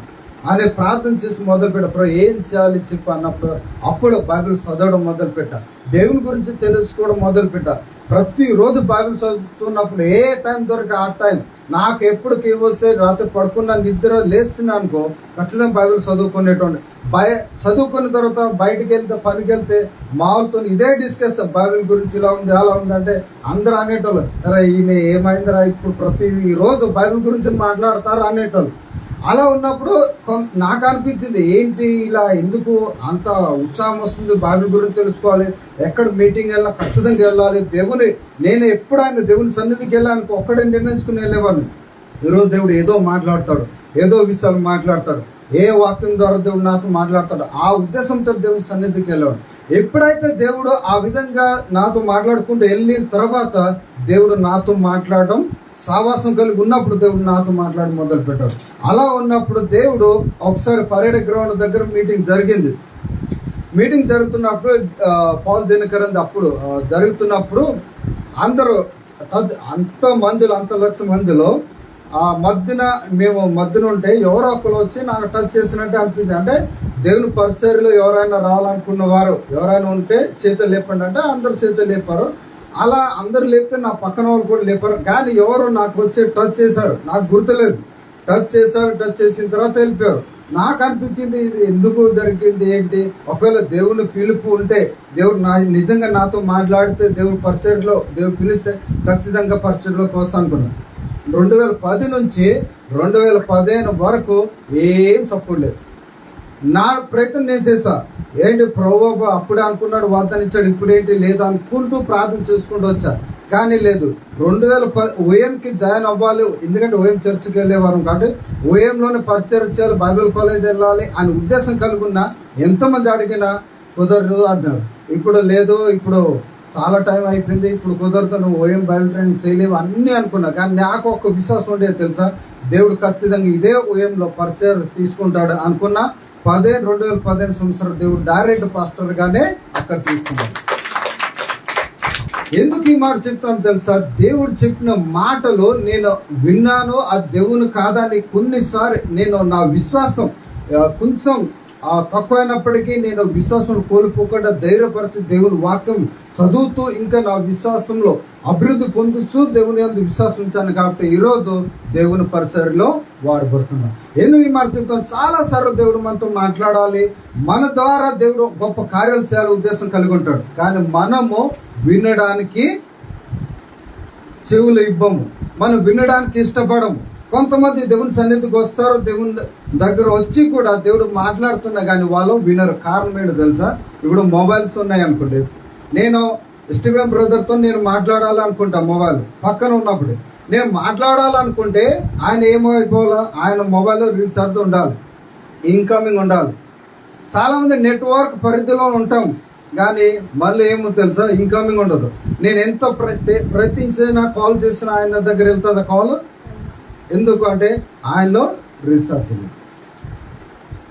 అని ప్రార్థన చేసి మొదలుపెట్టా. ప్రభు ఏం చేయాలి చెప్పు అన్నప్పుడు అప్పుడు బైబిల్ చదవడం మొదలుపెట్టా, దేవుని గురించి తెలుసుకోవడం మొదలుపెట్టా. ప్రతిరోజు బైబిల్ చదువుతున్నప్పుడు ఏ టైం దొరికి ఆ టైం నాకు ఎప్పుడు వస్తే రాత్రి పడుకున్న నిద్ర లేస్తున్నా అనుకో ఖచ్చితంగా బైబిల్ చదువుకునేటువంటి. చదువుకున్న తర్వాత బయటకు వెళ్తే పనికి వెళ్తే మావులతో ఇదే డిస్కస్, బైబిల్ గురించి ఇలా ఉంది అలా ఉంది అంటే అందరూ అనేటోళ్ళు, అరే ఈయన ఏమైందిరా ఇప్పుడు ప్రతి రోజు బైబిల్ గురించి మాట్లాడతారు అనేటోళ్ళు. అలా ఉన్నప్పుడు నాకు అనిపించింది, ఏంటి ఇలా ఎందుకు అంత ఉత్సాహం వస్తుంది, బైబిల్ గురించి తెలుసుకోవాలి, ఎక్కడ మీటింగ్ వెళ్ళినా ఖచ్చితంగా వెళ్ళాలి, నేను ఎప్పుడైనా దేవుని సన్నిధికి వెళ్ళాలని ఒక్కడే నిర్ణయించుకుని వెళ్ళేవాడిని. ఈరోజు దేవుడు ఏదో మాట్లాడతాడు, ఏదో విషయాలు మాట్లాడతాడు, ఏ వాక్యం ద్వారా దేవుడు నాతో మాట్లాడతాడు, ఆ ఉద్దేశంతో దేవుని సన్నిధికి వెళ్ళాడు. ఎప్పుడైతే దేవుడు ఆ విధంగా నాతో మాట్లాడుకుంటూ వెళ్ళిన తర్వాత దేవుడు నాతో మాట్లాడడం, సావాసం కలిగి ఉన్నప్పుడు దేవుడు నాతో మాట్లాడి మొదలు పెట్టాడు. అలా ఉన్నప్పుడు దేవుడు ఒకసారి పరేడ్ గ్రౌండ్ దగ్గర మీటింగ్ జరిగింది. మీటింగ్ జరుగుతున్నప్పుడు పాల్ దినకరంది అప్పుడు జరుగుతున్నప్పుడు అందరూ అంత లక్ష మందిలో మేము మధ్యన ఉంటే ఎవరో ఒకరు వచ్చి నాకు టచ్ చేసినట్టే అనిపించింది. అంటే దేవుని పరిచర్యలో ఎవరైనా రావాలనుకున్న వారు ఎవరైనా ఉంటే చేతులు లేపండి అంటే అందరు చేతులు లేపారు. అలా అందరు లేపితే నా పక్కన వాళ్ళు కూడా లేపారు. కానీ ఎవరు నాకు వచ్చి టచ్ చేశారు, నాకు గుర్తులేదు. టచ్ చేసిన తర్వాత వెళ్ళిపోయారు. నాకు అనిపించింది ఇది ఎందుకు జరిగింది ఏంటి, ఒకవేళ దేవుని పిలుపు ఉంటే దేవుడు నిజంగా నాతో మాట్లాడితే దేవుని పరిచర్యలో దేవుడు పిలిస్తే ఖచ్చితంగా పరిచర్యలోకి వస్తా అనుకున్నాను. 2010 నుంచి 2015 వరకు ఏం సపోర్ట్ లేదు. నా ప్రయత్నం నేను చేశా. ఏంటి ప్రభువు అప్పుడే అనుకున్నాడు, వాగ్దానం ఇచ్చాడు, ఇప్పుడేంటి లేదు అనుకుంటూ ప్రార్థన చేసుకుంటూ వచ్చా. కానీ లేదు, 2010 ఓఎంకి జాయిన్ అవ్వాలి, ఎందుకంటే ఓఎం చర్చికి వెళ్ళేవారు కాబట్టి ఓఎంలోనే పరిచయం చేయాలి, బైబిల్ కాలేజ్ వెళ్ళాలి అని ఉద్దేశం కలుగున్నా ఎంతమంది అడిగినా కుదరదు అన్నారు. ఇప్పుడు లేదు, ఇప్పుడు చాలా టైం అయిపోయింది, ఇప్పుడు కుదరదు, నువ్వు ఓఎం బైబిల్ ట్రైనింగ్ చేయలేవు అన్నీ అనుకున్నా. కానీ నాకు ఒక విశ్వాసం ఉండేది తెలుసా, దేవుడు ఖచ్చితంగా ఇదే ఓఎంలో పరిచయం తీసుకుంటాడు అనుకున్నా. 2015 సంవత్సరం దేవుడు డైరెక్ట్ పాస్టర్ గానే అక్కడ తీసుకున్నాడు. ఎందుకు ఈ మాట చెప్తాను తెలుసా, దేవుడు చెప్పిన మాటలు నేను విన్నాను, ఆ దేవుని కాదని కొన్నిసారి నేను నా విశ్వాసం కొంచెం తక్కువైనప్పటికీ నేను విశ్వాసం కోల్పోకుండా ధైర్యపరిచి దేవుని వాక్యం చదువుతూ ఇంకా నా విశ్వాసంలో అభివృద్ధి పొందుతూ దేవుని యందు విశ్వాసం ఉంచాను. కాబట్టి ఈరోజు దేవుని పరిసరలో వాడబడుతున్నాను. ఎందుకు ఈ మాట చెప్తాను, చాలా సార్లు దేవుడు మనతో మాట్లాడాలి, మన ద్వారా దేవుడు గొప్ప కార్యాలు చేయాలని ఉద్దేశం కలిగి ఉంటాడు. కానీ మనము వినడానికి చెవులు ఇవ్వము, మనం వినడానికి ఇష్టపడము. కొంతమంది దేవుని సన్నిధికి వస్తారు, దేవుని దగ్గర వచ్చి కూడా దేవుడు మాట్లాడుతున్నా కానీ వాళ్ళు వినరు. కారణం ఏంటో తెలుసా, ఇప్పుడు మొబైల్స్ ఉన్నాయి అనుకోండి, నేను స్టీవెన్ బ్రదర్తో నేను మాట్లాడాలనుకుంటా, మొబైల్ పక్కన ఉన్నప్పుడు నేను మాట్లాడాలనుకుంటే ఆయన ఏమైపోవాలా, ఆయన మొబైల్లో రీఛార్జ్ ఉండాలి, ఇన్కమింగ్ ఉండాలి. చాలా మంది నెట్వర్క్ పరిధిలో ఉంటాం కానీ మళ్ళీ ఏమో తెలుసా, ఇన్కమింగ్ ఉండదు. నేను ఎంత ప్రయత్నించినా కాల్ చేసిన ఆయన దగ్గర వెళ్తుందా కాల్, ఎందుకు అంటే ఆయనలో రీఛార్జ్ ఉంది.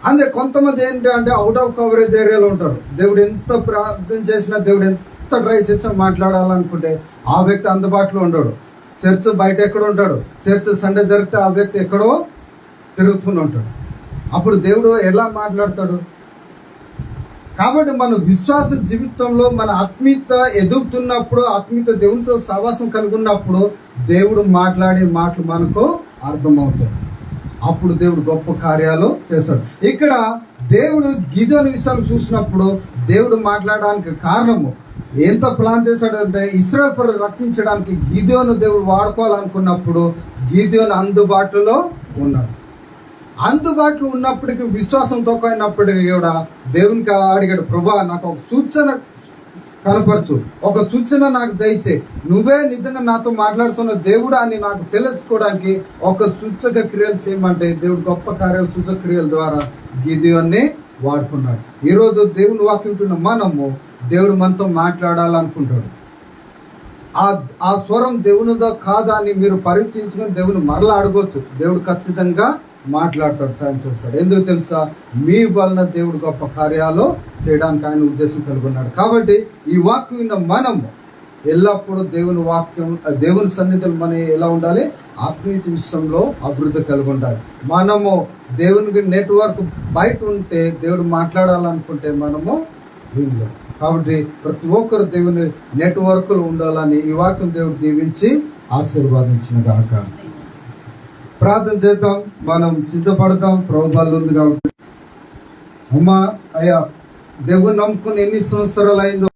అంతే కొంతమంది ఏంటి అంటే అవుట్ ఆఫ్ కవరేజ్ ఏరియాలో ఉంటారు. దేవుడు ఎంత ప్రార్థన చేసినా, దేవుడు ఎంత ట్రై చేసినా మాట్లాడాలనుకుంటే ఆ వ్యక్తి అందుబాటులో ఉండడు. చర్చ్ బయట ఎక్కడ ఉంటాడు, చర్చ్ సండే జరిగితే ఆ వ్యక్తి ఎక్కడో తిరుగుతూనే ఉంటాడు. అప్పుడు దేవుడు ఎలా మాట్లాడతాడు? కాబట్టి మన విశ్వాస జీవితంలో మన ఆత్మీయత ఎదుగుతున్నప్పుడు, ఆత్మీయత దేవునితో సహవాసం కలిగి ఉన్నప్పుడు దేవుడు మాట్లాడే మాటలు మనకు అర్థమవుతాయి. అప్పుడు దేవుడు గొప్ప కార్యాలు చేశాడు. ఇక్కడ దేవుడు గిదోని విషయాలు చూసినప్పుడు దేవుడు మాట్లాడడానికి కారణము ఎంత ప్లాన్ చేశాడంటే, ఇశ్రాయేలు ప్రజలను రక్షించడానికి గిదోను దేవుడు వాడుకోవాలనుకున్నప్పుడు గిదోను అందుబాటులో ఉన్నాడు. అందుబాటులో ఉన్నప్పటికీ విశ్వాసం తక్కువైనప్పటికీ కూడా దేవునికి అడిగాడు, ప్రభా నాకు ఒక సూచన కనపరచు, ఒక సూచన నాకు దయచే, నువ్వే నిజంగా నాతో మాట్లాడుతున్న దేవుడు అని నాకు తెలుసుకోవడానికి ఒక సూచక క్రియలు చేయమంటే దేవుడు గొప్ప కార్యాలు సూచక క్రియల ద్వారా గిదోన్ని వాడుకున్నాడు. ఈరోజు దేవుని వాక్యం మనము దేవుడు మనతో మాట్లాడాలనుకుంటాడు. ఆ స్వరం దేవునిదో కాదా అని మీరు పరీక్షించుకొని దేవుని మరలా అడగవచ్చు. దేవుడు ఖచ్చితంగా మాట్లాడతాడు, సాయం చేస్తాడు. ఎందుకు తెలుసా, మీ వలన దేవుడు గొప్ప కార్యాలు చేయడానికి ఆయన ఉద్దేశం కలిగి ఉన్నాడు. కాబట్టి ఈ వాక్యం విన్న మనము ఎల్లప్పుడూ దేవుని వాక్యం, దేవుని సన్నిధిలో మనం ఎలా ఉండాలి, ఆత్మీయత విషయంలో అభివృద్ధి కలిగి ఉండాలి. మనము దేవునికి నెట్వర్క్ బయట ఉంటే దేవుడు మాట్లాడాలనుకుంటే మనము వినలేము. కాబట్టి ప్రతి ఒక్కరు దేవుని నెట్వర్క్లో ఉండాలని ఈ వాక్యం దేవుడు దీవించి ఆశీర్వాదించిన గాక. ప్రార్థన చేద్దాం, మనం సిద్ధపడతాం. ప్రభుత్వాలు ఉంది కాబట్టి అమ్మా అయ్యా, దేవుని నమ్ముకుని ఎన్ని సంవత్సరాలు అయిందో